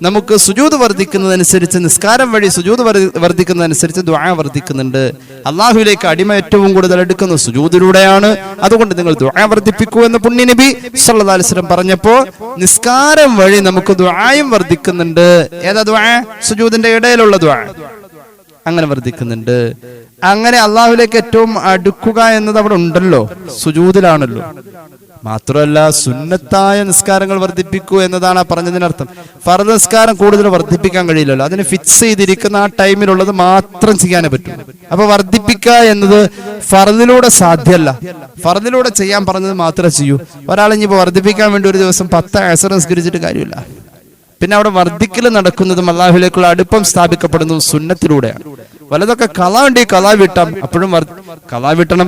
നമുക്ക് സുജൂദ് വർദ്ധിക്കുന്നതനുസരിച്ച്, നിസ്കാരം വഴി സുജൂദ് വർദ്ധിക്കുന്നതനുസരിച്ച് ദുആ വർദ്ധിക്കുന്നുണ്ട്. അള്ളാഹുലേക്ക് അടിമ ഏറ്റവും കൂടുതൽ അടുക്കുന്നത് സുജൂദിലൂടെയാണ്. അതുകൊണ്ട് നിങ്ങൾ ദുആ വർദ്ധിപ്പിക്കൂ എന്ന് പുണ്യ നബി സല്ലല്ലാഹു അലൈഹി വസല്ലം പറഞ്ഞപ്പോ നിസ്കാരം വഴി നമുക്ക് ദുആയും വർദ്ധിക്കുന്നുണ്ട്. ഏതാ ദുആ? സുജൂദിന്റെ ഇടയിലുള്ള ദുആ. അങ്ങനെ വർദ്ധിക്കുന്നുണ്ട്. അങ്ങനെ അള്ളാഹുലേക്ക് ഏറ്റവും അടുക്കുക എന്നത് അവിടെ ഉണ്ടല്ലോ, സുജൂദിലാണല്ലോ. മാത്രമല്ല സുന്നത്തായ നിസ്കാരങ്ങൾ വർദ്ധിപ്പിക്കൂ എന്നതാണ് പറഞ്ഞതിനർത്ഥം. ഫർദ് നിസ്കാരം കൂടുതൽ വർദ്ധിപ്പിക്കാൻ കഴിയില്ലല്ലോ, അതിന് ഫിക്സ് ചെയ്തിരിക്കുന്ന ആ ടൈമിലുള്ളത് മാത്രം ചെയ്യാനേ പറ്റൂ. അപ്പൊ വർദ്ധിപ്പിക്കുക എന്നത് ഫർദിലൂടെ സാധ്യമല്ല. ഫർദിലൂടെ ചെയ്യാൻ പറഞ്ഞത് മാത്രമേ ചെയ്യൂ. ഒരാളിപ്പോ വർദ്ധിപ്പിക്കാൻ വേണ്ടി ഒരു ദിവസം 10 അസർ നിസ്കരിച്ചിട്ട് കാര്യമില്ല. പിന്നെ അവിടെ വർദ്ധിക്കൽ നടക്കുന്നതും അള്ളാഹുലേക്കുള്ള അടുപ്പം സ്ഥാപിക്കപ്പെടുന്നതും സുന്നത്തിലൂടെയാണ്. വലതൊക്കെ കളാ വേണ്ടി കളാ വിട്ടാം, അപ്പോഴും കളാ വിട്ടണം.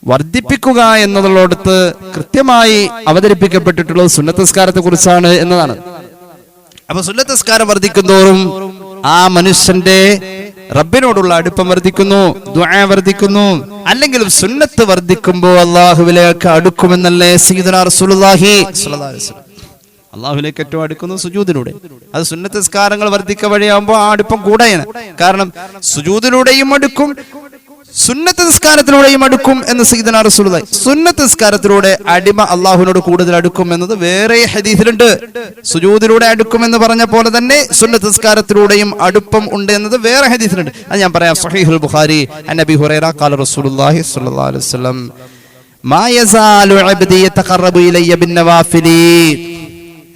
വർദ്ധിപ്പിക്കുക എന്നതിനോടത്ത് കൃത്യമായി അവതരിപ്പിക്കപ്പെട്ടിട്ടുള്ളത് സുന്നത്തസ്കാരത്തെ കുറിച്ചാണ് എന്നതാണ്. അപ്പൊ സുന്നത്തസ്കാരം വർദ്ധിക്കുന്തോറും ആ മനുഷ്യന്റെ റബ്ബിനോടുള്ള അടുപ്പം വർദ്ധിക്കുന്നു, ദുആ വർദ്ധിക്കുന്നു. അല്ലെങ്കിലും സുന്നത്ത് വർദ്ധിക്കുമ്പോൾ അള്ളാഹുവിലേക്ക് അടുക്കുമെന്നല്ലേ സയ്യിദുനാ റസൂലുള്ളാഹി സ്വല്ലല്ലാഹു അലൈഹി വസല്ലം. അള്ളാഹുലേക്ക് ഏറ്റവും അടുക്കുന്നത് സുജൂദിലൂടെ. അത് സുന്നത്ത് നിസ്കാരങ്ങൾ വർദ്ധിക്ക വഴിയാകുമ്പോൾ ആ അടുപ്പം കൂടെയാണ്. കാരണം സുജൂദിലൂടെയും അടുക്കും, സുന്നത്ത് നിസ്കാരത്തിലൂടെയും അടുക്കും എന്ന് സയ്യിദുനാ റസൂലുള്ളാഹി. സുന്നത്ത് നിസ്കാരത്തിലൂടെ അടിമ അള്ളാഹുവിനോട് കൂടുതൽ അടുക്കും എന്നത് വേറെ ഹദീസിലുണ്ട്. സുജൂദിലൂടെ അടുക്കും എന്ന് പറഞ്ഞ പോലെ തന്നെ സുന്നത്ത് നിസ്കാരത്തിലൂടെയും അടുപ്പം ഉണ്ട് എന്നത് വേറെ ഹദീസിലുണ്ട്. അത് ഞാൻ പറയാം. സ്വഹീഹുൽ ബുഖാരി അൻ അബീ ഹുറൈറ ഖാല റസൂലുള്ളാഹി സ്വല്ലല്ലാഹു അലൈഹി വസല്ലം മാ യസാലു അബ്ദി യതഖറബു ഇലയ്യ ബിന്നവാഫിലി,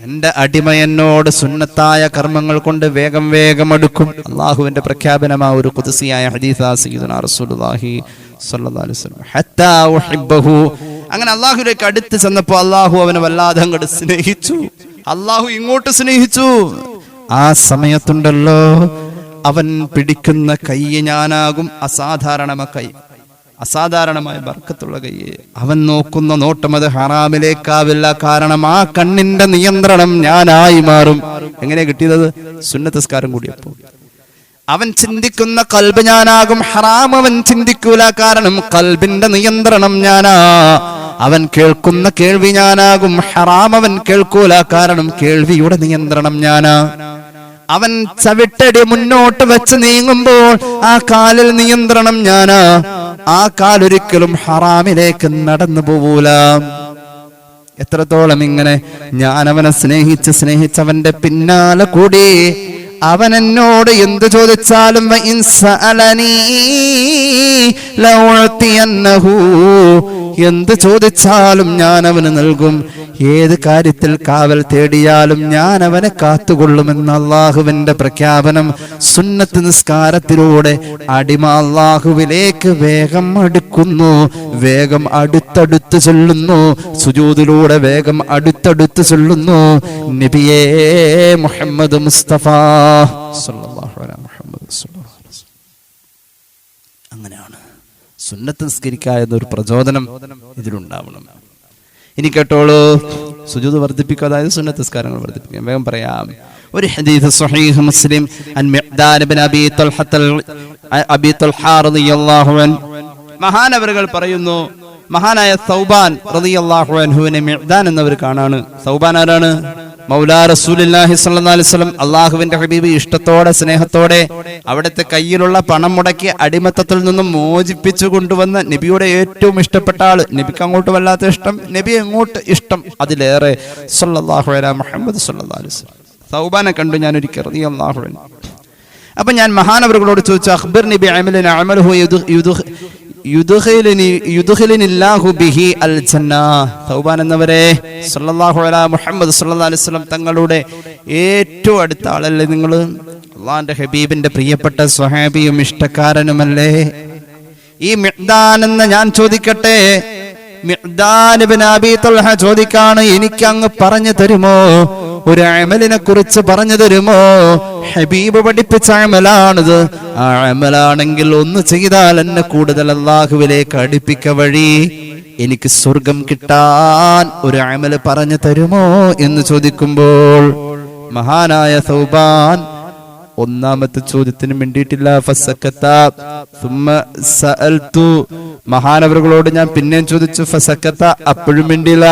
എന്റെ അടിമ എന്നോട് സുന്നത്തായ കർമ്മങ്ങൾ കൊണ്ട് വേഗം വേഗം അടുക്കും. അള്ളാഹുവിന്റെ പ്രഖ്യാപനമായ ഒരു ഖുദ്സിയായ ഹദീസാ സയ്യിദുനാ റസൂലുള്ളാഹി സ്വല്ലല്ലാഹു അലൈഹി വസല്ലം. ഹത്താ ഉഹിബ്ബഹു, അങ്ങനെ അള്ളാഹുവിലേക്ക് അടുത്ത് ചെന്നപ്പോൾ അള്ളാഹു അവനെ വല്ലാതെ അങ്ങോട്ട് സ്നേഹിച്ചു. അള്ളാഹു ഇങ്ങോട്ട് സ്നേഹിച്ചു. ആ സമയത്തുണ്ടല്ലോ അവൻ പിടിക്കുന്ന കൈ ഞാനാകും അസാധാരണമായ ബർക്കത്തുള്ള കയ്യെ. അവൻ നോക്കുന്ന നോട്ടം അത് ഹറാമിലേക്കാവില്ല. കാരണം ആ കണ്ണിന്റെ നിയന്ത്രണം ഞാനായി മാറും. എങ്ങനെ കിട്ടിയത്? സുന്നത്ത് നിസ്കാരം കൂടിയപ്പോൾ. അവൻ ചിന്തിക്കുന്ന കൽബ് ഞാനാകും, ഹറാം അവൻ ചിന്തിക്കൂല. കാരണം കൽബിന്റെ നിയന്ത്രണം ഞാനാ. അവൻ കേൾക്കുന്ന കേൾവി ഞാനാകും, ഹറാം അവൻ കേൾക്കൂല. കാരണം കേൾവിയുടെ നിയന്ത്രണം ഞാനാ. അവൻ ചവിട്ടടി മുന്നോട്ട് വെച്ച് നീങ്ങുമ്പോൾ ആ കാലിൽ നിയന്ത്രണം ഞാനാ. ആ കാലൊരിക്കലും ഹറാമിലേക്ക് നടന്നു പോവൂല. എത്രത്തോളം ഇങ്ങനെ ഞാൻ അവനെ സ്നേഹിച്ചവന്റെ പിന്നാലെ കൂടി അവൻ എന്നോട് എന്ത് ചോദിച്ചാലും എന്ത് ചോദിച്ചാലും ഞാൻ അവന് നൽകും. ഏത് കാര്യത്തിൽ കാവൽ തേടിയാലും ഞാൻ അവനെ കാത്തുകൊള്ളുമെന്ന് അള്ളാഹുവിന്റെ പ്രഖ്യാപനം. സുന്നത്ത് നിസ്കാരത്തിലൂടെ അടിമ അള്ളാഹുവിലേക്ക് വേഗം അടുക്കുന്നു, വേഗം അടുത്തടുത്ത് ചൊല്ലുന്നു. സുജൂദിലൂടെ വേഗം അടുത്തടുത്ത് ചൊല്ലുന്നു. നബിയേ മുഹമ്മദ് മുസ്തഫ സല്ലല്ലാഹു അലൈഹി വസല്ലം. അങ്ങനെയാണ് സുന്നത്ത് നിസ്കരിക്കുക എന്നൊരു പ്രചോദനം ഇതിലുണ്ടാവണം. ഇനി കേട്ടോളൂ, സുജൂദ് വർദ്ധിപ്പിക്കുക, അതായത് സുന്നത്ത് നിസ്കാരങ്ങൾ വർദ്ധിപ്പിക്കുക. വേഗം പറയാം. ഒരു ഹദീസ് സ്വഹീഹ് മുസ്ലിം അൻ മിഖ്ദാൻ ഇബ്നു അബീ ത്വൽഹ റളിയല്ലാഹു അൻഹു, മഹാനവറുകൾ പറയുന്നു, മഹാനായ സൗബാൻ റളിയല്ലാഹു അൻഹുവിനെ മിഖ്ദാൻ എന്നവർ കാണാണ്. സൗബാൻ ആരാണ്? മൗലാ റസൂലുള്ളാഹി സ്വല്ലല്ലാഹു അലൈഹി വസല്ലം, അള്ളാഹുവിന്റെ ഹബീബ് ഇഷ്ടത്തോടെ സ്നേഹത്തോടെ അവിടുത്തെ കയ്യിലുള്ള പണം മുടക്കി അടിമത്തത്തിൽ നിന്നും മോചിപ്പിച്ചു കൊണ്ടുവന്ന നബിയുടെ ഏറ്റവും ഇഷ്ടപ്പെട്ട ആള്. നബിക്ക് അങ്ങോട്ട് വല്ലാത്ത ഇഷ്ടം, നബി അങ്ങോട്ട് ഇഷ്ടം അതിലേറെ. സ്വല്ലല്ലാഹു അലാ മുഹമ്മദ് സ്വല്ലല്ലാഹു അലൈഹി വസല്ലം. സൗബാനെ കണ്ടു ഞാൻ ഒരിക്കൽ റളിയല്ലാഹു അൻഹു. അപ്പൊ ഞാൻ മഹാനവറുകളോട് ചോദിച്ചു, അഖ്ബിർനി ബിഅമലിൻ അമലുഹു യുദ്ഖിലുനില്ലാഹു ബിഹി അൽ ജന്ന. തൗബാൻ എന്നവരെ സല്ലല്ലാഹു അലാ മുഹമ്മദ് സല്ലല്ലാഹു അലൈഹി വസല്ലം തങ്ങളുടെ ഏറ്റവും അടുത്ത ആളല്ലേ നിങ്ങൾ? അല്ലാഹുവിന്റെ ഹബീബിന്റെ പ്രിയപ്പെട്ട സ്വഹാബിയും ഇഷ്ടക്കാരനുമല്ലേ? ഈ മിഖ്ദാൻ എന്ന് ഞാൻ ചോദിക്കട്ടെ, മിഖ്ദാൻ ഇബ്നു അബീ ത്വൽഹ ചോദിക്കാണ്, എനിക്ക് അങ്ങ് പറഞ്ഞു തരുമോ? ഒരു അമലിനെ കുറിച്ച് പറഞ്ഞു തരുമോ? ഹബീബ് പഠിപ്പിച്ച അമലാണിത്. ആ അമലാണെങ്കിൽ ഒന്ന് ചെയ്താൽ എന്നെ കൂടുതൽ അല്ലാഹുവിലേക്ക് അടുപ്പിക്ക വഴി, എനിക്ക് സ്വർഗം കിട്ടാൻ ഒരു അമല് പറഞ്ഞു തരുമോ എന്ന് ചോദിക്കുമ്പോൾ മഹാനായ സൗബാൻ ഒന്നാമത്തെ ചോദ്യത്തിന് വേണ്ടിയിട്ടില്ല. മഹാനവറുകളോട് ഞാൻ പിന്നെയും ചോദിച്ചു, ഫസക്കത്ത, അപ്പോഴും വേണ്ടിയില്ല.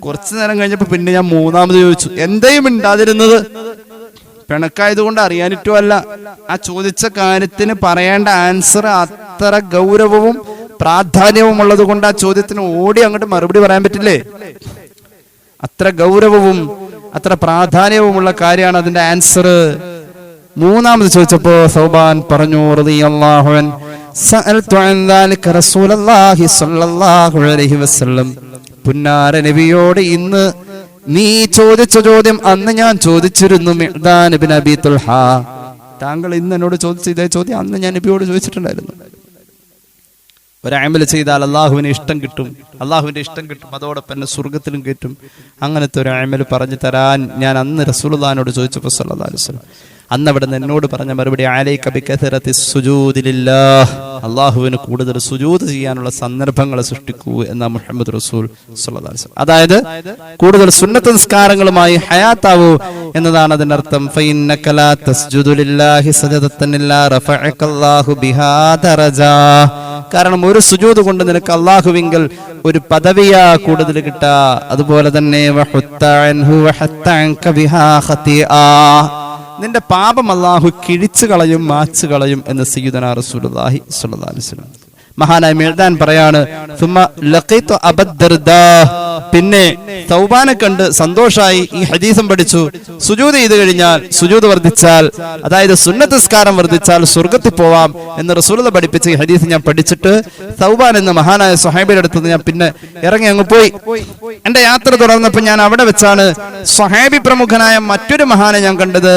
കുറച്ചു നേരം കഴിഞ്ഞപ്പോ പിന്നെ ഞാൻ മൂന്നാമത് ചോദിച്ചു. എന്തേയും മിണ്ടാതിരുന്നത്? പിണക്കായതുകൊണ്ട് അറിയാനിട്ടോ അല്ല, ആ ചോദിച്ച കാര്യത്തിന് പറയേണ്ട ആൻസർ അത്ര ഗൗരവവും പ്രാധാന്യവും ഉള്ളത് കൊണ്ട് ആ ചോദ്യത്തിന് ഓടി അങ്ങോട്ട് മറുപടി പറയാൻ പറ്റില്ലേ? അത്ര ഗൗരവവും അത്ര പ്രാധാന്യവുമുള്ള കാര്യമാണ് അതിന്റെ ആൻസർ. മൂന്നാമത് ചോദിച്ചപ്പോ സൗബാൻ പറഞ്ഞു, റളിയല്ലാഹു അൻഹു, സഅൽതു അൻ ദാലിക റസൂലല്ലാഹി സ്വല്ലല്ലാഹു അലൈഹി വസല്ലം, പുന്നാര നബിയോട് ഇന്ന് നീ ചോദിച്ച ചോദ്യം അന്ന് ഞാൻ ചോദിച്ചിരുന്നു. മിഖ്ദാൻ ഇബ്നു അബീ ത്വൽഹ, താങ്കൾ ഇന്ന് എന്നോട് ചോദിച്ച ഇതേ ചോദ്യം അന്ന് ഞാൻ നബിയോട് ചോദിച്ചിട്ടുണ്ടായിരുന്നു. ഒരമൽ ചെയ്താൽ അള്ളാഹുവിന് ഇഷ്ടം കിട്ടും, അള്ളാഹുവിന്റെ ഇഷ്ടം കിട്ടും, അതോടൊപ്പം എന്നെ സ്വർഗത്തിലും കയറ്റും. അങ്ങനത്തെ ഒരു അമൽ പറഞ്ഞു തരാൻ ഞാൻ അന്ന് റസൂലുള്ളാഹിനോട് ചോദിച്ചപ്പോൾ സല്ലല്ലാഹു അലൈഹി വസല്ലം അന്ന് അവിടെ നിന്ന് എന്നോട് പറഞ്ഞ മറുപടി, അലൈക ബികസറത്തി സുജൂദി ലില്ലാഹ്, അള്ളാഹുവിന് കൂടുതൽ സുജൂദ് ചെയ്യാനുള്ള സന്ദർഭങ്ങൾ സൃഷ്ടിക്കൂ എന്ന മുഹമ്മദ് റസൂൽ സ്വല്ലല്ലാഹു അലൈഹി വസല്ലം. അതായത് കൂടുതൽ സുന്നത്ത് നിസ്കാരങ്ങളുമായി ഹയാത്താവൂ എന്നതാണ് അതിന്റെ അർത്ഥം. ഫഇന്നക ലാ തസ്ജുദു ലില്ലാഹി സജദത്തൻ ഇല്ലാ റഫഅക അല്ലാഹു ബിഹാ ദറജ, കാരണം ഒരു സുജൂദ് കൊണ്ട് നിനക്ക് അള്ളാഹുവിങ്കൽ ഒരു പദവിയാ കൂടുതൽ കിട്ടാ. അതുപോലെ തന്നെ നിന്റെ പാപം അള്ളാഹു കിഴിച്ചു കളയും, മാച്ചു കളയും എന്ന് സയ്യിദുനാ റസൂലുള്ളാഹി സ്വല്ലല്ലാഹു അലൈഹി വസല്ലം. മഹാനായ മിഅ്ദാൻ പറയാണ്, പിന്നെ തൗബാനെ കണ്ട് സന്തോഷായി ഈ ഹദീസും പഠിച്ചു. സുജൂദ് ചെയ്ത് കഴിഞ്ഞാൽ, സുജൂദ് വർദ്ധിച്ചാൽ, അതായത് സുന്നത്ത് നിസ്കാരം വർദ്ധിച്ചാൽ സ്വർഗ്ഗത്തിൽ പോവാം എന്ന് റസൂലുള്ളാഹി പഠിപ്പിച്ച ഈ ഹദീസ് ഞാൻ പഠിച്ചിട്ട് തൗബാൻ എന്ന മഹാനായ സ്വഹാബിയുടെ അടുത്ത് ഞാൻ പിന്നെ ഇറങ്ങി അങ്ങ് പോയി. എന്റെ യാത്ര തുടർന്നപ്പോൾ ഞാൻ അവിടെ വെച്ചാണ് സ്വഹാബി പ്രമുഖനായ മറ്റൊരു മഹാനെ ഞാൻ കണ്ടത്.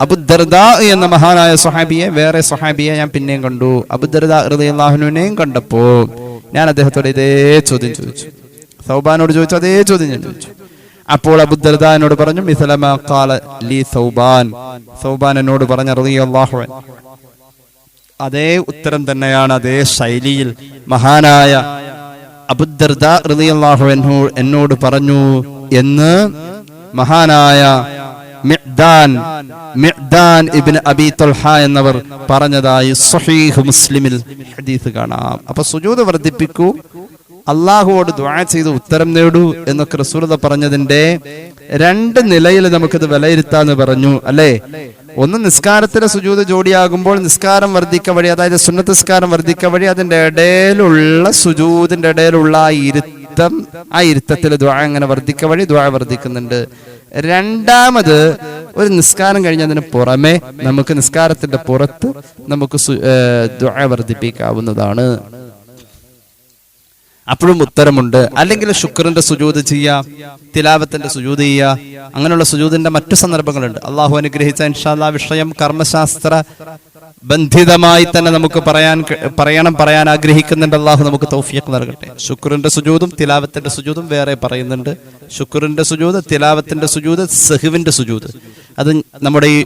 അബൂദർദാ എന്ന മഹാനായ സ്വഹാബിയെ, വേറെ സ്വഹാബിയെ ഞാൻ പിന്നെയും കണ്ടു. അബൂദർദാ റളിയല്ലാഹു അൻഹുവിനെയും കണ്ടപ്പോ ഞാൻ അദ്ദേഹത്തോട് ഇതേ ചോദ്യം ചോദിച്ചു. സൗബാനോട് ചോദിച്ചു അതേ ചോദ്യം ഞാൻ ചോദിച്ചു. അപ്പോൾ അബൂദർദാ എന്നോട് പറഞ്ഞു, മിസ്ലമാ ഖാല ലി സൗബാൻ, സൗബാൻ എന്നോട് പറഞ്ഞ റളിയല്ലാഹു അൻഹു അതേ ഉത്തരം തന്നെയാണ്, അതേ ശൈലിയിൽ മഹാനായ അബൂദർദാ റളിയല്ലാഹു അൻഹു എന്നോട് പറഞ്ഞു എന്ന് മഹാനായ മിഅ്ദാൻ ഇബ്നു അബീ തൽഹ എന്നവർ പറഞ്ഞതായി സ്വഹീഹ് മുസ്ലിമിൽ ഹദീസ് കാണാം. അപ്പൊ സുജൂദ് വർദ്ധിപ്പിക്കൂ, അള്ളാഹുവോട് ദുആ ചെയ്ത് ഉത്തരം നേടൂ എന്നൊക്കെ റസൂലുള്ളാഹി പറഞ്ഞതിന്റെ രണ്ട് നിലയിൽ നമുക്കിത് വിലയിരുത്താന്ന് പറഞ്ഞു അല്ലേ. ഒന്ന്, നിസ്കാരത്തിലെ സുജൂദ് ജോഡിയാകുമ്പോൾ നിസ്കാരം വർദ്ധിക്ക വഴി, അതായത് സുന്നത്ത് നിസ്കാരം വർദ്ധിക്ക വഴി അതിന്റെ ഇടയിലുള്ള സുജൂദിന്റെ ഇടയിലുള്ള ആ ഇരുത്തത്തിൽ ദുആ അങ്ങനെ വർദ്ധിക്ക വഴി ദുആ വർദ്ധിക്കുന്നുണ്ട്. രണ്ടാമത്, ഒരു നിസ്കാരം കഴിഞ്ഞതിന് പുറമെ നമുക്ക് നിസ്കാരത്തിന്റെ പുറത്ത് നമുക്ക് ദുആ വർദ്ധിപ്പിക്കാവുന്നതാണ്. അപ്പോഴും ഉത്തരമുണ്ട്. അല്ലെങ്കിൽ ശുക്റിന്റെ സുജൂദ് ചെയ്യാം, തിലാവത്തിന്റെ സുജൂദ് ചെയ്യാം. അങ്ങനെയുള്ള സുജൂദിന്റെ മറ്റു സന്ദർഭങ്ങളുണ്ട്. അള്ളാഹു അനുഗ്രഹിച്ച ഇൻഷാ അല്ലാഹ് വിഷയം കർമ്മശാസ്ത്ര ബന്ധിതമായി തന്നെ നമുക്ക് പറയാൻ ആഗ്രഹിക്കുന്നുണ്ട്. അള്ളാഹു നമുക്ക് തൗഫീഖ് നൽകട്ടെ. ശുക്റിന്റെ സുജൂദും തിലാവത്തിന്റെ സുജൂദും വേറെ പറയുന്നുണ്ട്. ശുക്റിന്റെ സുജൂദ്, തിലാവത്തിന്റെ സുജൂദ്, സഹ്വിന്റെ സുജൂദ്, അത് നമ്മുടെ ഈ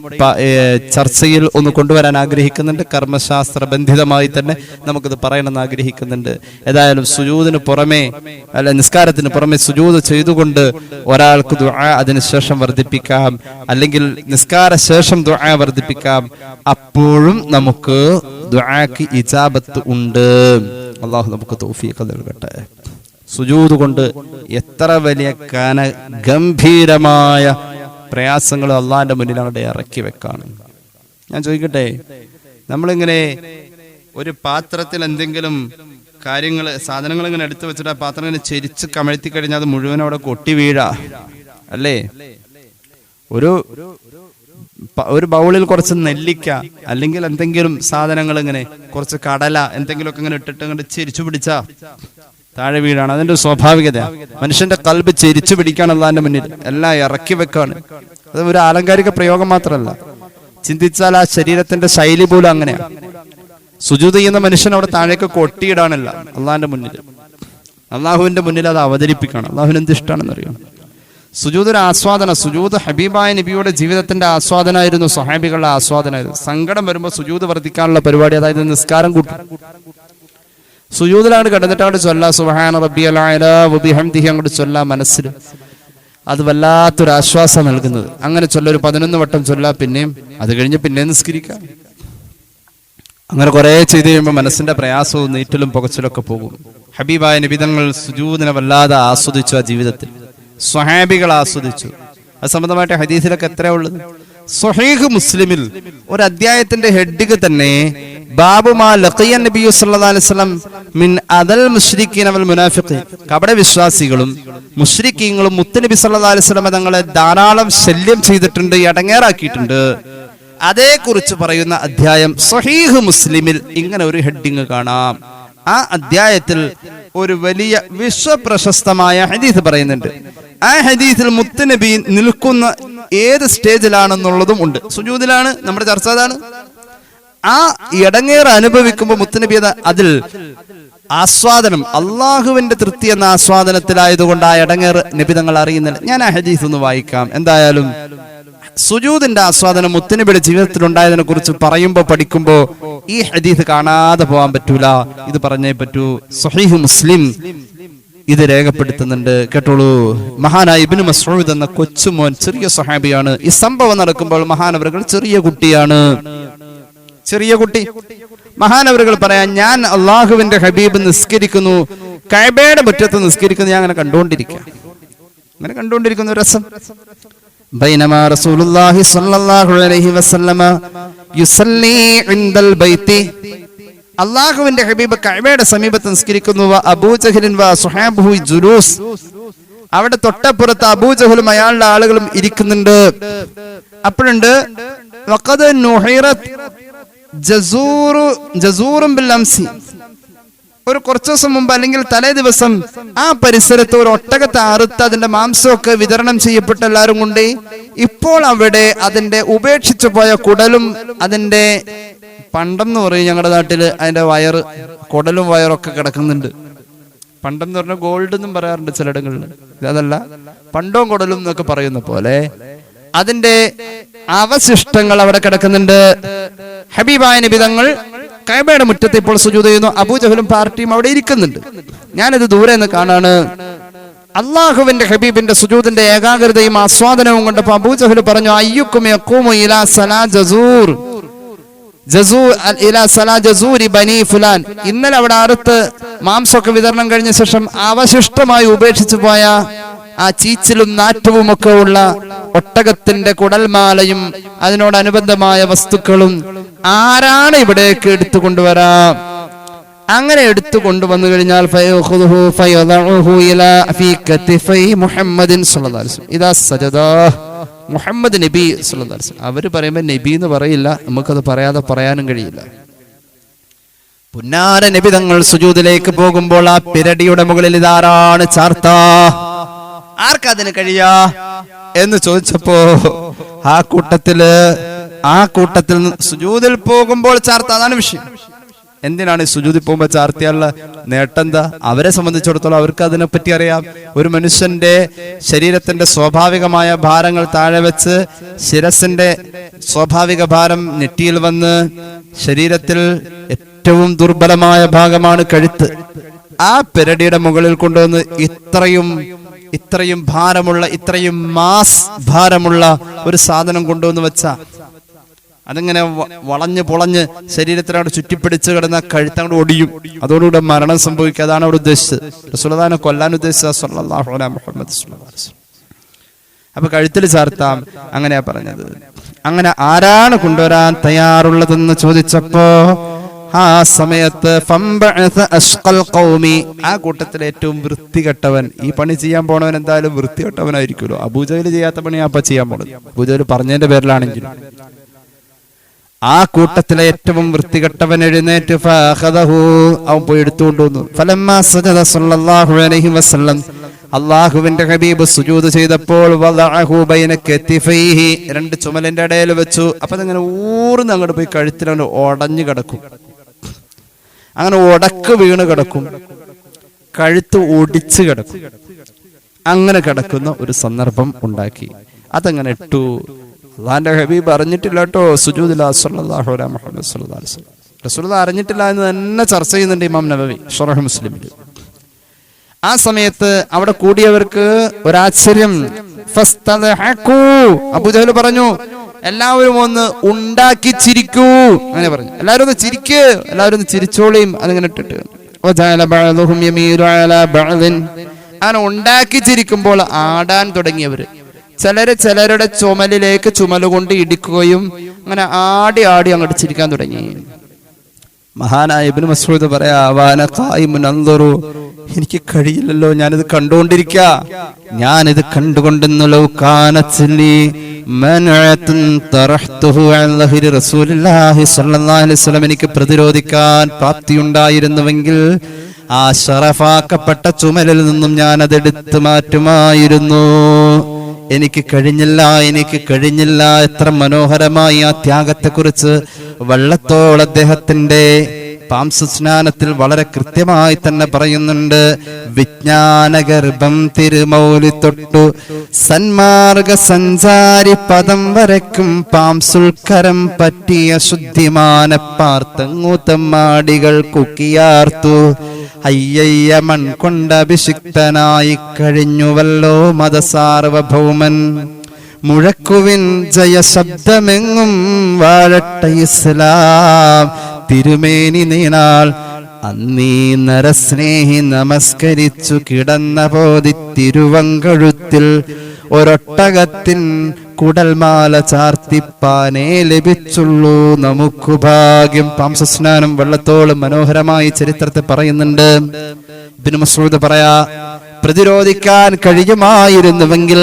ചർച്ചയിൽ ഒന്ന് കൊണ്ടുവരാൻ ആഗ്രഹിക്കുന്നുണ്ട്. കർമ്മശാസ്ത്ര ബന്ധിതമായി തന്നെ നമുക്കിത് പറയണമെന്ന് ആഗ്രഹിക്കുന്നുണ്ട്. ഏതായാലും സുജൂദിന് പുറമെ, അല്ല നിസ്കാരത്തിന് പുറമെ സുജൂദ് ചെയ്തുകൊണ്ട് ഒരാൾക്ക് ദുആ അതിനുശേഷം വർദ്ധിപ്പിക്കാം, അല്ലെങ്കിൽ നിസ്കാര ശേഷം ദുആ വർദ്ധിപ്പിക്കാം. അപ്പോഴും നമുക്ക് ദുആക്ക് ഇജാബത്ത് ഉണ്ട്. അല്ലാഹു നമുക്ക് തൗഫീഖ് നൽകട്ടെ. സുജൂദ് കൊണ്ട് എത്ര വലിയ ഗംഭീരമായ പ്രയാസങ്ങൾ അള്ളാഹിന്റെ മുന്നിൽ അങ്ങോട്ട് ഇറക്കി വെക്കാണ്. ഞാൻ ചോദിക്കട്ടെ, നമ്മളിങ്ങനെ ഒരു പാത്രത്തിൽ എന്തെങ്കിലും സാധനങ്ങൾ ഇങ്ങനെ എടുത്തു വെച്ചിട്ട് ആ പാത്രം ഇങ്ങനെ ചെരിച്ച് കമഴ്ത്തി കഴിഞ്ഞാൽ അത് മുഴുവൻ അവിടെ കൊട്ടി വീഴാ അല്ലേ? ഒരു ബൗളിൽ കുറച്ച് നെല്ലിക്ക അല്ലെങ്കിൽ എന്തെങ്കിലും സാധനങ്ങൾ ഇങ്ങനെ കുറച്ച് കടല എന്തെങ്കിലുമൊക്കെ ഇങ്ങനെ ഇട്ടിട്ട് ഇങ്ങോട്ട് ചെരിച്ചു പിടിച്ചാ താഴെ വീഴാണ്. അതിന്റെ സ്വാഭാവികത. മനുഷ്യന്റെ കൽബ് ചെരിച്ചു പിടിക്കാണ് അള്ളാഹിന്റെ മുന്നിൽ, എല്ലാം ഇറക്കി വെക്കാണ്. അത് ഒരു ആലങ്കാരിക പ്രയോഗം മാത്രമല്ല, ചിന്തിച്ചാൽ ആ ശരീരത്തിന്റെ ശൈലി പോലും അങ്ങനെയാണ്. സുജൂദ് ചെയ്യുന്ന മനുഷ്യൻ അവിടെ താഴേക്ക് കൊട്ടിയിടാനല്ല, അള്ളാഹിന്റെ മുന്നിൽ, അള്ളാഹുവിന്റെ മുന്നിൽ അത് അവതരിപ്പിക്കണം. അള്ളാഹുവിന് എന്ത് ഇഷ്ടമാണെന്ന് അറിയാം. സുജൂദ് ഒരു ആസ്വാദന. സുജൂദ് ഹബീബായ നബിയുടെ ജീവിതത്തിന്റെ ആസ്വാദനമായിരുന്നു, സ്വഹാബികളുടെ ആസ്വാദനമായിരുന്നു. സങ്കടം വരുമ്പോൾ സുജൂദ് വർദ്ധിക്കാനുള്ള പരിപാടി, അതായത് നിസ്കാരം കൂട്ടും. സുജൂദിലാണ് കിടന്നിട്ട് അങ്ങോട്ട് ചൊല്ലാ സുബ്ഹാന റബ്ബിയൽ അഅ്ലാ വബിഹംദിഹി അങ്ങോട്ട് ചൊല്ലാ. മനസ്സിൽ അത് വല്ലാത്തൊരു ആശ്വാസം നൽകുന്നത്. അങ്ങനെ ചൊല്ല, ഒരു 11 വട്ടം ചൊല്ലാ. പിന്നെയും അത് കഴിഞ്ഞ് പിന്നെയും നിസ്കരിക്കാം. അങ്ങനെ കുറെ ചെയ്ത് കഴിയുമ്പോൾ മനസ്സിന്റെ പ്രയാസവും നീറ്റലും പുകച്ചിലൊക്കെ പോകും. ഹബീബായ നബി തങ്ങൾ സുജൂദിനെ വല്ലാതെ ആസ്വദിച്ചു. ആ ജീവിതത്തിൽ സ്വഹാബികൾ ആസ്വദിച്ചു. അത് സംബന്ധമായിട്ട് ഹദീസിലൊക്കെ എത്രയാ ഉള്ളത്? സ്വഹീഹ് മുസ്ലിമിൽ ഒരു അധ്യായത്തിന്റെ ഹെഡിങ് തന്നെ ബാബുമാ ലഖിയ നബി സല്ലല്ലാഹു അലൈഹി വസല്ലം മിൻ അദൽ മുശ്രിക്കീന വൽ മുനാഫിഖീൻ, കപട വിശ്വാസികളും മുശ്രിക്കീങ്ങളും മുത്തുനബി സല്ലല്ലാഹു അലൈഹി വസല്ലം തങ്ങളെ ധാരാളം ശല്യം ചെയ്തിട്ടുണ്ട്, ഇടങ്ങേറാക്കിയിട്ടുണ്ട്. അതേക്കുറിച്ച് പറയുന്ന അധ്യായം സ്വഹീഹ് മുസ്ലിമിൽ ഇങ്ങനെ ഒരു ഹെഡിങ് കാണാം. ആ അധ്യായത്തിൽ ഒരു വലിയ വിശ്വപ്രശസ്തമായ ഹദീസ് പറയുന്നുണ്ട്. ആ ഹദീസിൽ മുത്തുനബി നിൽക്കുന്ന ഏത് സ്റ്റേജിലാണെന്നുള്ളതും ഉണ്ട്. സുജൂദിലാണ്, നമ്മുടെ ചർച്ച അതാണ്. ആ ഇടങ്ങേറ് അനുഭവിക്കുമ്പോൾ മുത്തുനബി അതിൽ ആസ്വാദനം, അള്ളാഹുവിന്റെ തൃപ്തി എന്ന ആസ്വാദനത്തിലായതുകൊണ്ട് ആ ഇടങ്ങേറ് നബി തങ്ങൾ അറിയുന്നില്ല. ഞാൻ ആ ഹദീസ് ഒന്ന് വായിക്കാം. എന്തായാലും സുജൂദിന്റെ ആസ്വാദനം മുത്തുനബിയുടെ ജീവിതത്തിൽ ഉണ്ടായതിനെ കുറിച്ച് പഠിക്കുമ്പോ ഈ ഹദീസ് കാണാതെ പോകാൻ പറ്റൂല. ഇത് പറഞ്ഞേ പറ്റൂ. സ്വഹീഹ് മുസ്ലിം ഇത് രേഖപ്പെടുത്തുന്നുണ്ട്. കേട്ടോളൂ. മഹാനായ ഇബ്നു മസ്ഊദ് എന്ന കൊച്ചുമോൻ, ചെറിയ സ്വഹാബിയാണ്. ഈ സംഭവം നടക്കുമ്പോൾ മഹാനവറുകൾ ചെറിയ കുട്ടി. മഹാനവറുകൾ പറയാൻ, ഞാൻ അള്ളാഹുവിന്റെ ഹബീബ് നിസ്കരിക്കുന്നു, കഅബയുടെ മുറ്റത്ത് നിസ്കരിക്കുന്നു, ഞാൻ അങ്ങനെ കണ്ടുകൊണ്ടിരിക്കുന്ന ഒരു രസം. ബൈനമാ റസൂലുള്ളാഹി സ്വല്ലല്ലാഹു അലൈഹി വസല്ലമ യുസല്ലി ഇൻദൽ ബൈത്തി, അള്ളാഹുവിന്റെ ഹബീബ് കഅബയുടെ സമീപത്ത് നിസ്കരിക്കുന്നു. അബൂജഹലിൻ വ സുഹാബുഹു ജുലൂസ്, അവിടെ തൊട്ടപ്പുറത്ത് അബൂജഹലും അയാളുടെ ആളുകളും ഇരിക്കുന്നുണ്ട്. അപ്പോഴുണ്ട് വഖദ് നുഹിറത് ജസൂറും ബിൽ അംസി, ഒരു കുറച്ചു ദിവസം മുമ്പ് അല്ലെങ്കിൽ തലേ ദിവസം ആ പരിസരത്ത് ഒരു ഒട്ടകത്തെ അറുത്ത് അതിന്റെ മാംസമൊക്കെ വിതരണം ചെയ്യപ്പെട്ട എല്ലാവരും കൊണ്ട് ഇപ്പോൾ അവിടെ അതിന്റെ ഉപേക്ഷിച്ചു പോയ കുടലും അതിന്റെ പണ്ടെന്ന് പറയും ഞങ്ങളുടെ നാട്ടില്, അതിന്റെ കുടലും വയറൊക്കെ കിടക്കുന്നുണ്ട്. പണ്ടെന്ന് പറഞ്ഞാൽ ഗോൾഡ് എന്നും പറയാറുണ്ട് ചിലയിടങ്ങളിൽ, അതല്ല പണ്ടവും കുടലും എന്നൊക്കെ പറയുന്ന പോലെ അതിന്റെ അവശിഷ്ടങ്ങൾ അവിടെ കിടക്കുന്നുണ്ട്. ഹബീബായ നബി തങ്ങൾ കഅബയുടെ മുറ്റത്ത് ഇപ്പോൾ സുജൂദ് ചെയ്യുന്നു. അബൂജഹലും പാർട്ടിയും അവിടെ ഇരിക്കുന്നുണ്ട്. ഞാനിത് ദൂരെ നിന്ന് കാണാണ്. അള്ളാഹുവിന്റെ ഹബീബിന്റെ സുജൂദിന്റെ ഏകാഗ്രതയും ആസ്വാദനവും കണ്ടപ്പോൾ അബൂജഹൽ പറഞ്ഞു, അയ്യുക്കും യഖൂമു ഇലാ സലാ ജസൂർ ഇലാ സലാ ജസൂരി ബനി ഫുലാൻ, ഇന്നലെ അവിടെ അറുത്ത് മാംസമൊക്കെ വിതരണം കഴിഞ്ഞ ശേഷം അവശിഷ്ടമായി ഉപേക്ഷിച്ചു പോയ ആ ചീച്ചിലും നാറ്റവും ഒക്കെ ഉള്ള ഒട്ടകത്തിന്റെ കുടൽമാലയും അതിനോടനുബന്ധമായ വസ്തുക്കളും ആരാണ് ഇവിടേക്ക് എടുത്തു കൊണ്ടുവരാം? അങ്ങനെ എടുത്തു കൊണ്ടുവന്നു കഴിഞ്ഞാൽ മുഹമ്മദ് നബി സല്ലല്ലാഹു അലൈഹി വസല്ലം, അവര് പറയുമ്പോ നബി എന്ന് പറയില്ല, നമുക്കത് പറയാതെ പറയാനും കഴിയില്ല. പുന്നാര നബി തങ്ങൾ സുജൂദിലേക്ക് പോകുമ്പോൾ ആ പിരടിയുടെ മുകളിൽ ഇതാരാണ് ചാർത്ത? ആർക്കതിന് കഴിയാ എന്ന് ചോദിച്ചപ്പോ ആ കൂട്ടത്തിൽ സുജൂദിൽ പോകുമ്പോൾ ചാർത്ത, അതാണ് വിഷയം. എന്തിനാണ് സുജൂദിൽ പോകുമ്പോൾ ചാർത്തിയുള്ള നേട്ടം എന്താ? അവരെ സംബന്ധിച്ചിടത്തോളം അവർക്ക് അതിനെപ്പറ്റി അറിയാം. ഒരു മനുഷ്യന്റെ ശരീരത്തിന്റെ സ്വാഭാവികമായ ഭാരങ്ങൾ താഴെ വെച്ച് ശിരസിന്റെ സ്വാഭാവിക ഭാരം നെറ്റിയിൽ വന്ന് ശരീരത്തിൽ ഏറ്റവും ദുർബലമായ ഭാഗമാണ് കഴുത്ത്. ആ പെരടിയുടെ മുകളിൽ കൊണ്ടുവന്ന് ഇത്രയും ഭാരമുള്ള, ഇത്രയും മാസ് ഭാരമുള്ള ഒരു സാധനം കൊണ്ടുവന്ന് വെച്ച അതിങ്ങനെ വളഞ്ഞ് പൊളഞ്ഞ് ശരീരത്തിനോട് ചുറ്റിപ്പിടിച്ച് കിടന്ന കഴുത്തങ്ങോട് ഒടിയും, അതോടുകൂടെ മരണം സംഭവിക്കുക. അതാണ് അവിടെ ഉദ്ദേശിച്ചത്. റസൂലുള്ളാഹിനെ കൊല്ലാൻ ഉദ്ദേശിച്ചത് സ്വല്ലല്ലാഹു അലൈഹി മുഹമ്മദ് സ്വല്ലല്ലാഹു അലൈഹി വസല്ലം. അപ്പൊ കഴുത്തിൽ ചാർത്താം, അങ്ങനെയാ പറഞ്ഞത്. അങ്ങനെ ആരാണ് കൊണ്ടുവരാൻ തയ്യാറുള്ളതെന്ന് ചോദിച്ചപ്പോ ആ സമയത്ത് ആ കൂട്ടത്തിലെ ഏറ്റവും വൃത്തികെട്ടവൻ, ഈ പണി ചെയ്യാൻ പോണവൻ എന്തായാലും വൃത്തികെട്ടവനായിരിക്കുമല്ലോ. അബൂജഹൽ ചെയ്യാത്ത പണിയാ അപ്പൊ ചെയ്യാൻ പോണത്, അബൂജഹൽ പറഞ്ഞതിന്റെ പേരിലാണെങ്കിലും. ആ കൂട്ടത്തിലെ ഏറ്റവും വൃത്തികെട്ടവൻ എഴുന്നേറ്റ് അവൻ പോയി എടുത്തുകൊണ്ടുവന്നു. ഫലമ്മാ സജദ സല്ലല്ലാഹു അലൈഹി വസല്ലം, അള്ളാഹുവിന്റെ ഹബീബ് സുജൂദ് ചെയ്തപ്പോൾ വദഅഹു ബൈന കതിഫൈഹി, രണ്ട് ചുമലിന്റെ ഇടയിൽ വെച്ചു. അപ്പൊ അതങ്ങനെ ഊർന്ന് അങ്ങോട്ട് പോയി കഴുത്തിലങ്ങോട്ട് ഉടഞ്ഞു കിടക്കും. അങ്ങനെ ഉടക്ക് വീണ് കിടക്കും, കഴുത്ത് ഒടിച്ച് കിടക്കും. അങ്ങനെ കിടക്കുന്ന ഒരു സന്ദർഭം ഉണ്ടാക്കി. അതങ്ങനെ ഇട്ടു. അള്ളാന്റെ ഹബീബ് അറിഞ്ഞിട്ടില്ല കേട്ടോ സുജൂദിലാ സ്വല്ലല്ലാഹു അലൈഹി മുഹമ്മദ് സ്വല്ലല്ലാഹു അലൈഹി വസല്ലം. റസൂലുള്ളാഹി അറിഞ്ഞിട്ടില്ല എന്ന് തന്നെ ചർച്ച ചെയ്യുന്നുണ്ട് ഇമാം നബവി ശറഹ് മുസ്ലിമിൽ. ആ സമയത്ത് അവിടെ കൂടിയവർക്ക് ഒരാശ്ചര്യം. അബൂജഹൽ പറഞ്ഞു, എല്ലാവരും ഒന്ന് ഉണ്ടാക്കി ചിരിക്കൂ. അങ്ങനെ പറഞ്ഞു, എല്ലാവരും ഒന്ന് ചിരിക്ക്, എല്ലാവരും ഒന്ന് ചിരിച്ചോളിയും. അതിങ്ങനെ ഇട്ടിട്ട് അങ്ങനെ ഉണ്ടാക്കി ചിരിക്കുമ്പോൾ ആടാൻ തുടങ്ങിയവര് ചിലരുടെ ചുമലിലേക്ക് ചുമലുകൊണ്ട് ഇടിക്കുകയും അങ്ങനെ ആടി അങ്ങോട്ട് ചിരിക്കാൻ തുടങ്ങി. മഹാനായ ഇബ്നു മസ്ഊദ് പറയാ, എനിക്ക് കഴിയില്ലല്ലോ, ഞാനിത് കണ്ടുകൊണ്ടിരിക്കുക, ഞാനിത് കണ്ടുകൊണ്ടെന്നു എനിക്ക് പ്രതിരോധിക്കാൻ പ്രാപ്തിയുണ്ടായിരുന്നുവെങ്കിൽ ആ ശറഫാക്കപ്പെട്ട ചുമലിൽ നിന്നും ഞാൻ അതെടുത്ത് മാറ്റുമായിരുന്നു. എനിക്ക് കഴിഞ്ഞില്ല. എത്ര മനോഹരമായി ആ ത്യാഗത്തെക്കുറിച്ച് വള്ളത്തോൾ അദ്ദേഹത്തിന്റെ പാംസുസ്നാനത്തിൽ വളരെ കൃത്യമായി തന്നെ പറയുന്നുണ്ട്. വിജ്ഞാനഗർഭം തിരുമൗലി തൊട്ടു സന്മാർഗ സഞ്ചാരി പദം വരയ്ക്കും പാംസുൽക്കരം പറ്റിയ ശുദ്ധിമാന പാർത്തങ്ങൂത്തമ്മാടികൾ കുക്കിയാർത്തു. അയ്യയ്യ മൺകൊണ്ട അഭിഷിക്തനായി കഴിഞ്ഞുവല്ലോ മതസാർവഭൗമൻ. മുഴക്കുവിൻ ജയശബ്ദമെങ്ങും വാഴട്ടെ ഇസ്ലാം, തിരുമേനി നീണാൾ അന്നീ നരസ്നേഹി നമസ്കരിച്ചു കിടന്ന പോതി തിരുവങ്കഴുത്തിൽ ഒരൊട്ടകത്തിൻ കുടൽമാല ചാർത്തിപ്പാനേ ലഭിച്ചുള്ളൂ നമുക്കു ഭാഗ്യം. പാംസസ്നാനം വെള്ളത്തോളം മനോഹരമായി ചരിത്രത്തെ പറയുന്നുണ്ട്. ഇബ്നു മസ്ഊദ് പറയാ, പ്രതിരോധിക്കാൻ കഴിയുമായിരുന്നുവെങ്കിൽ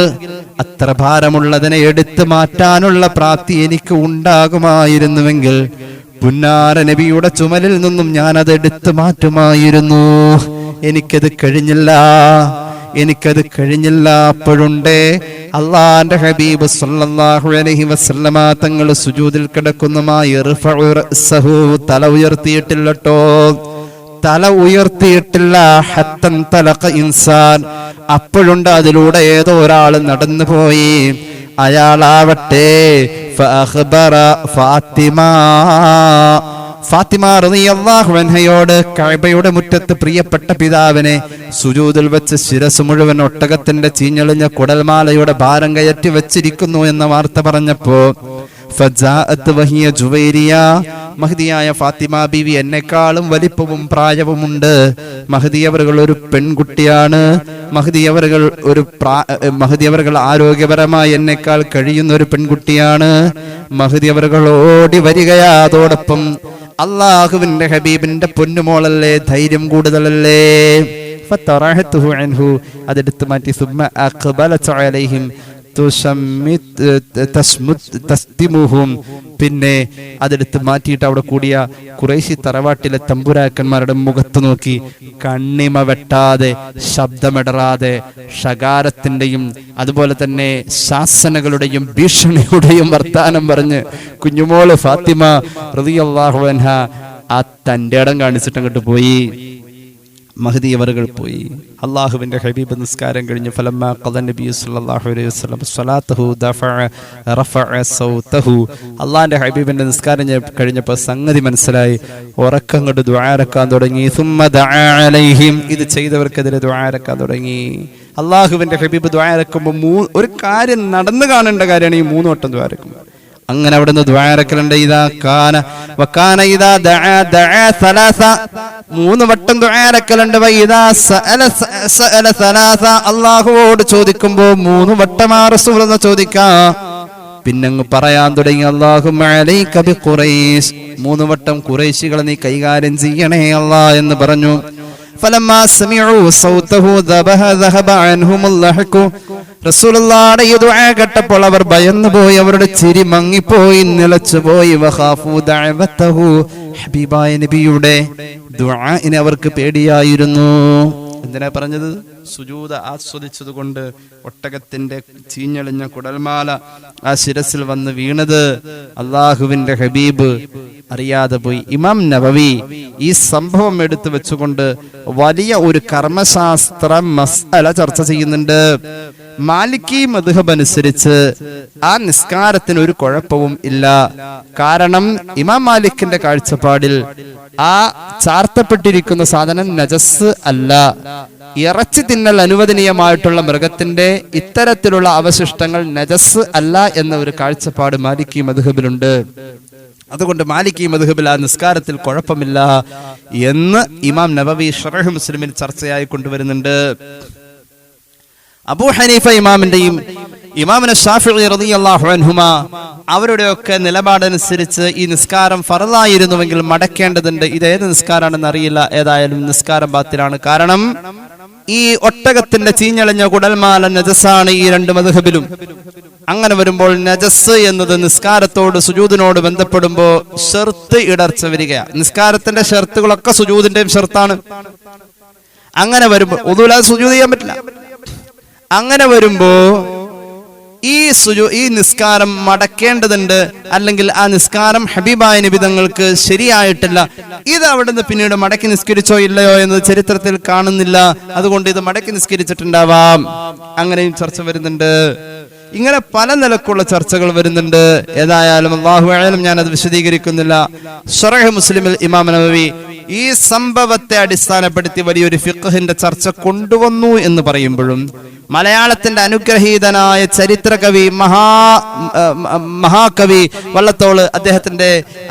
അത്ര ഭാരമുള്ളതിനെ എടുത്തു മാറ്റാനുള്ള പ്രാപ്തി എനിക്ക് ഉണ്ടാകുമായിരുന്നുവെങ്കിൽ പുന്നാര നബിയുടെ ചുമലിൽ നിന്നും ഞാൻ അത് എടുത്തു മാറ്റുമായിരുന്നു. എനിക്കത് കഴിഞ്ഞില്ല. അപ്പോഴുണ്ടേ അള്ളാന്റെ ഹബീബ് സല്ലല്ലാഹു അലൈഹി വസല്ലമ തങ്ങൾ സുജൂദിൽ കിടക്കുന്നമായി തല ഉയർത്തിയിട്ടില്ലട്ടോ, തല ഉയർത്തിയിട്ടില്ല. ഹത്തൻ തലഖ ഇൻസാൻ, അപ്പോഴുണ്ട് അതിലൂടെ ഏതോ ഒരാൾ നടന്നു പോയി. അയാളാവട്ടെ ഫാത്തിമ റളിയല്ലാഹു അൻഹയോട് കഅബയുടെ മുറ്റത്ത് പ്രിയപ്പെട്ട പിതാവിനെ സുജൂദിൽ വെച്ച് ശിരസ് മുഴുവൻ ഒട്ടകത്തിന്റെ ചീഞ്ഞളിഞ്ഞ കുടൽമാലയുടെ ഭാരം കയറ്റി വെച്ചിരിക്കുന്നു എന്ന വാർത്ത പറഞ്ഞപ്പോ ഫജാഅത്ത് വഹിയ ജുവൈരിയ, മഹ്ദിയായ ഫാത്തിമ ബീവി എന്നെക്കാളും വലിപ്പവും പ്രായവുമുണ്ട്. മഹ്ദിയവറുകൾ ഒരു പെൺകുട്ടിയാണ്. മഹ്ദിയവറുകൾ ആരോഗ്യപരമായി എന്നെക്കാൾ കഴിയുന്ന ഒരു പെൺകുട്ടിയാണ്. മഹ്ദിയവറുകൾ ഓടി വരികയാ. അതോടൊപ്പം അള്ളാഹുവിന്റെ ഹബീബിന്റെ പൊന്നുമോളല്ലേ, ധൈര്യം കൂടുതലല്ലേ. ഫതറഹതുഹു അൻഹു, അതെടുത്ത് മാറ്റി. സുമ്മ അഖ്ബലത അലൈഹിം പിന്നെ അതെടുത്ത് മാറ്റിയിട്ട് അവിടെ കൂടിയ ഖുറൈശി തറവാട്ടിലെ തമ്പുരാക്കന്മാരുടെ മുഖത്ത് നോക്കി കണ്ണിമ വെട്ടാതെ ശബ്ദമിടറാതെ ഷകാരത്തിന്റെയും അതുപോലെ തന്നെ ശാസനകളുടെയും ഭീഷണിയുടെയും വർത്താനം പറഞ്ഞ് കുഞ്ഞുമോള് ഫാത്തിമ റളിയല്ലാഹു അൻഹ ആ തന്റെ ഇടം കാണിച്ചിട്ട് അങ്ങോട്ട് പോയി. മഹ്ദി അവറുകൾ പോയി. അള്ളാഹുവിന്റെ ഹബീബ് നിസ്കാരം കഴിഞ്ഞു. ഫലമ്മാ ഖദ നബി സല്ലല്ലാഹു അലൈഹി വസല്ലം സ്വലാത്തഹു റഫഅ സൗതഹു, അള്ളാഹിന്റെ ഹബീബിന്റെ നിസ്കാരം കഴിഞ്ഞപ്പോൾ സംഗതി മനസ്സിലായി. ഉറക്കം കൊണ്ട് ദുആരക്കാൻ തുടങ്ങി. സുമ്മ ദഅ അലൈഹിം, ഇത് ചെയ്തവർക്കെതിരെ ദുആരക്കാൻ തുടങ്ങി. അള്ളാഹുവിന്റെ ഹബീബ് ദുആരക്കുമ്പോൾ ഒരു കാര്യം നടന്നു കാണേണ്ട കാര്യമാണ് ഈ 3 വട്ടം ദുആരക്കും. അങ്ങനെ അവിടുന്ന് ദുആരക്കലുണ്ട്. മൂന്ന് വട്ടം ദുആരക്കലുണ്ട്. അള്ളാഹുവോട് ചോദിക്കുമ്പോ 3 വട്ടമാ റസൂൽ ചോദിക്കാ. പിന്നങ്ങ് പറയാൻ തുടങ്ങി, അല്ലാഹുമ്മ അലൈക ബി ഖുറൈശ്, 3 വട്ടം ഖുറൈശികളെ നീ കൈകാര്യം ചെയ്യണേ അല്ലാ എന്ന് പറഞ്ഞു. فلما سمعوا صوته ذهب عنهم اللحك, റസൂലുള്ളാഹിയുടെ ഈ ദുആ കേട്ടപ്പോൾ അവർ ഭയന്നു പോയി, അവരുടെ ചിരി മങ്ങിപ്പോയി, നിലച്ചുപോയി. വഖാഫു ദഅവതഹു, ഹബീബായ നബിയുടെ ദുആഇനെ അവർക്ക് പേടിയായിരുന്നു. എന്തിനാ പറഞ്ഞത്? സുജൂദ് ആസ്വദിച്ചത് കൊണ്ട് ഒട്ടകത്തിന്റെ ചീഞ്ഞളിഞ്ഞ കുടൽമാല ആ ശിരസിൽ വന്ന് വീണത് അള്ളാഹുവിന്റെ ഹബീബ് അറിയാതെ പോയി. ഇമാം നവവി ഈ സംഭവം എടുത്തു വെച്ചുകൊണ്ട് വലിയ ഒരു കർമ്മശാസ്ത്ര മസ്അല ചർച്ച ചെയ്യുന്നുണ്ട്. മാലിക്കി മദ്ഹബ് അനുസരിച്ച് ആ നിസ്കാരത്തിന് ഒരു കുഴപ്പവും ഇല്ല. കാരണം ഇമാം മാലിക്കിന്റെ കാഴ്ചപ്പാടിൽ ആ ചാർത്തപ്പെട്ടിരിക്കുന്ന സാധനം നജസ് അല്ല. ഇറച്ചി തിന്നൽ അനുവദനീയമായിട്ടുള്ള മൃഗത്തിന്റെ ഇത്തരത്തിലുള്ള അവശിഷ്ടങ്ങൾ നജസ് അല്ല എന്ന ഒരു കാഴ്ചപ്പാട് മാലിക്കി മദ്ഹബിലുണ്ട്. അതുകൊണ്ട് മാലിക്കി മദ്ഹബിൽ ആ നിസ്കാരത്തിൽ കുഴപ്പമില്ല എന്ന് ഇമാം നവവി ശറഹ് മുസ്ലിമിൽ ചർച്ചയായി കൊണ്ടുവരുന്നുണ്ട്. അബൂ ഹനീഫ ഇമാമിന്റെയും ഇമാമിന് ശാഫിഈ റളിയല്ലാഹു അൻഹുമ അവരുടെയൊക്കെ നിലപാടനുസരിച്ച് ഈ നിസ്കാരം ഫർളായിരുന്നുവെങ്കിൽ മടക്കേണ്ടതുണ്ട്. ഇത് ഏത് നിസ്കാരാണെന്ന് അറിയില്ല. ഏതായാലും നിസ്കാരം ബാത്തിലാണ്. കാരണം ഈ ഒട്ടകത്തിന്റെ ചീഞ്ഞളിഞ്ഞ കുടൽമാല നജസാണ് ഈ 2 മദ്ഹബിലും. അങ്ങനെ വരുമ്പോൾ നജസ് എന്നത് നിസ്കാരത്തോട് സുജൂദിനോട് ബന്ധപ്പെടുമ്പോ ഷർത്ത് ഇടർച്ച വരികയാണ്. നിസ്കാരത്തിന്റെ ഷർത്തുകളൊക്കെ സുജൂദിന്റെയും ഷർത്താണ്. അങ്ങനെ വരുമ്പോ ഉദൂല സുജൂദ് ചെയ്യാൻ പറ്റില്ല. അങ്ങനെ വരുമ്പോ ഈ നിസ്കാരം മടക്കേണ്ടതുണ്ട്. അല്ലെങ്കിൽ ആ നിസ്കാരം ഹബീബായ നബി തങ്ങൾക്ക് ശരിയായിട്ടില്ല. ഇത് അവിടുന്ന് പിന്നീട് മടക്കി നിസ്കരിച്ചോ ഇല്ലയോ എന്ന് ചരിത്രത്തിൽ കാണുന്നില്ല. അതുകൊണ്ട് ഇത് മടക്കി നിസ്കരിച്ചിട്ടുണ്ടാവാം. അങ്ങനെയും ചർച്ച വരുന്നുണ്ട്. ഇങ്ങനെ പല നിലക്കുള്ള ചർച്ചകൾ വരുന്നുണ്ട്. ഏതായാലും അല്ലാഹു അഅലം, ഞാൻ അത് വിശദീകരിക്കുന്നില്ല. ശറഹ് മുസ്ലിമിൽ ഇമാം നവവി ഈ സംഭവത്തെ അടിസ്ഥാനപ്പെടുത്തി വലിയൊരു ഫിഖ്ഹിന്റെ ചർച്ച കൊണ്ടുവന്നു എന്ന് പറയുമ്പോഴും മലയാളത്തിന്റെ അനുഗ്രഹീതനായ ചരിത്രകവി മഹാകവി വള്ളത്തോൾ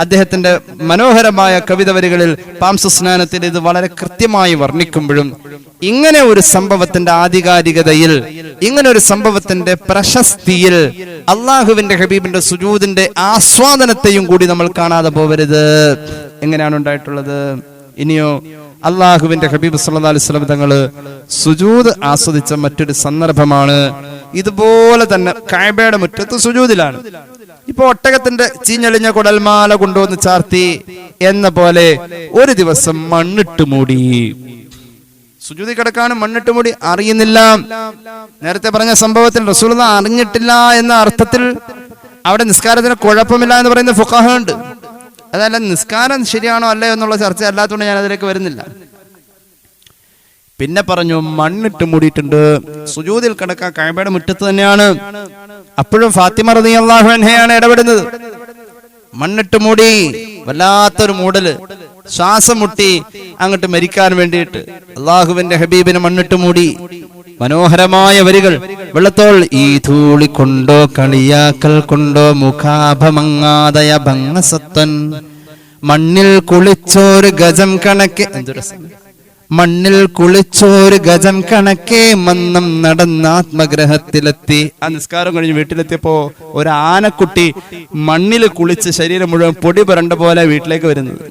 അദ്ദേഹത്തിന്റെ മനോഹരമായ കവിത വരികളിൽ പാംസുസ്നാനത്തിൽ ഇത് വളരെ കൃത്യമായി വർണ്ണിക്കുമ്പോഴും ഇങ്ങനെ ഒരു സംഭവത്തിന്റെ ആധികാരികതയിൽ, ഇങ്ങനെ ഒരു സംഭവത്തിന്റെ പ്രശസ്തിയിൽ അള്ളാഹുവിന്റെ ഹബീബിന്റെ സുജൂദിന്റെ ആസ്വാദനത്തെയും കൂടി നമ്മൾ കാണാതെ പോവരുത്. എങ്ങനെയാണ് ഉണ്ടായിട്ടുള്ളത്? ഇനിയോ അള്ളാഹുവിന്റെ ഹബീബ് സല്ലല്ലാഹു അലൈഹി വസല്ലം തങ്ങള് സുജൂദ് ആസ്വദിച്ച മറ്റൊരു സന്ദർഭമാണ്. ഇതുപോലെ തന്നെ കഅബയുടെ മുറ്റത്ത് സുജൂദിലാണ്. ഇപ്പൊ ഒട്ടകത്തിന്റെ ചീഞ്ഞളിഞ്ഞ കുടൽമാല കൊണ്ടുവന്ന് ചാർത്തി എന്ന പോലെ ഒരു ദിവസം മണ്ണിട്ട് മൂടി. സുജൂദി കിടക്കാണ്, മണ്ണിട്ട് മൂടി, അറിയുന്നില്ല. നേരത്തെ പറഞ്ഞ സംഭവത്തിൽ റസൂലുള്ളാഹി അറിഞ്ഞിട്ടില്ല എന്ന അർത്ഥത്തിൽ അവിടെ നിസ്കാരത്തിന് കുഴപ്പമില്ല എന്ന് പറയുന്ന ഫുഖഹ ഉണ്ട്. അതല്ല, നിസ്കാരം ശരിയാണോ അല്ലയോ എന്നുള്ള ചർച്ച അല്ലാത്തതുകൊണ്ട് ഞാൻ അതിലേക്ക് വരുന്നില്ല. പിന്നെ പറഞ്ഞു മണ്ണിട്ട് മൂടിയിട്ടുണ്ട്. സുജൂദിൽ കിടക്കാൻ കഅബയുടെ മുറ്റത്ത് തന്നെയാണ്. അപ്പോഴും ഫാത്തിമ റളിയല്ലാഹു അൻഹയാണ് ഇടപെടുന്നത്. മണ്ണിട്ട് മൂടി, വല്ലാത്തൊരു മൂടല്, ശ്വാസം മുട്ടി അങ്ങോട്ട് മരിക്കാൻ വേണ്ടിയിട്ട് അള്ളാഹുവിന്റെ ഹബീബിനെ മണ്ണിട്ട് മൂടി. മനോഹരമായ വരികൾ വെള്ളത്തോൾ. ഈ ധൂളി കൊണ്ടോ കളിയാക്കൽ കൊണ്ടോ മുഖാഭമങ്ങാതയ ഭംഗസത്വൻ, മണ്ണിൽ കുളിച്ചോര് ഗജം കണക്കെ, മണ്ണിൽ കുളിച്ചോര് ഗജം കണക്കെ മന്നം നടന്ന ആത്മഗ്രഹത്തിലെത്തി. ആ നിസ്കാരം കഴിഞ്ഞ് വീട്ടിലെത്തിയപ്പോ ഒരു ആനക്കുട്ടി മണ്ണിൽ കുളിച്ച് ശരീരം മുഴുവൻ പൊടി പുരണ്ട പോലെ വീട്ടിലേക്ക് വരുന്നത്.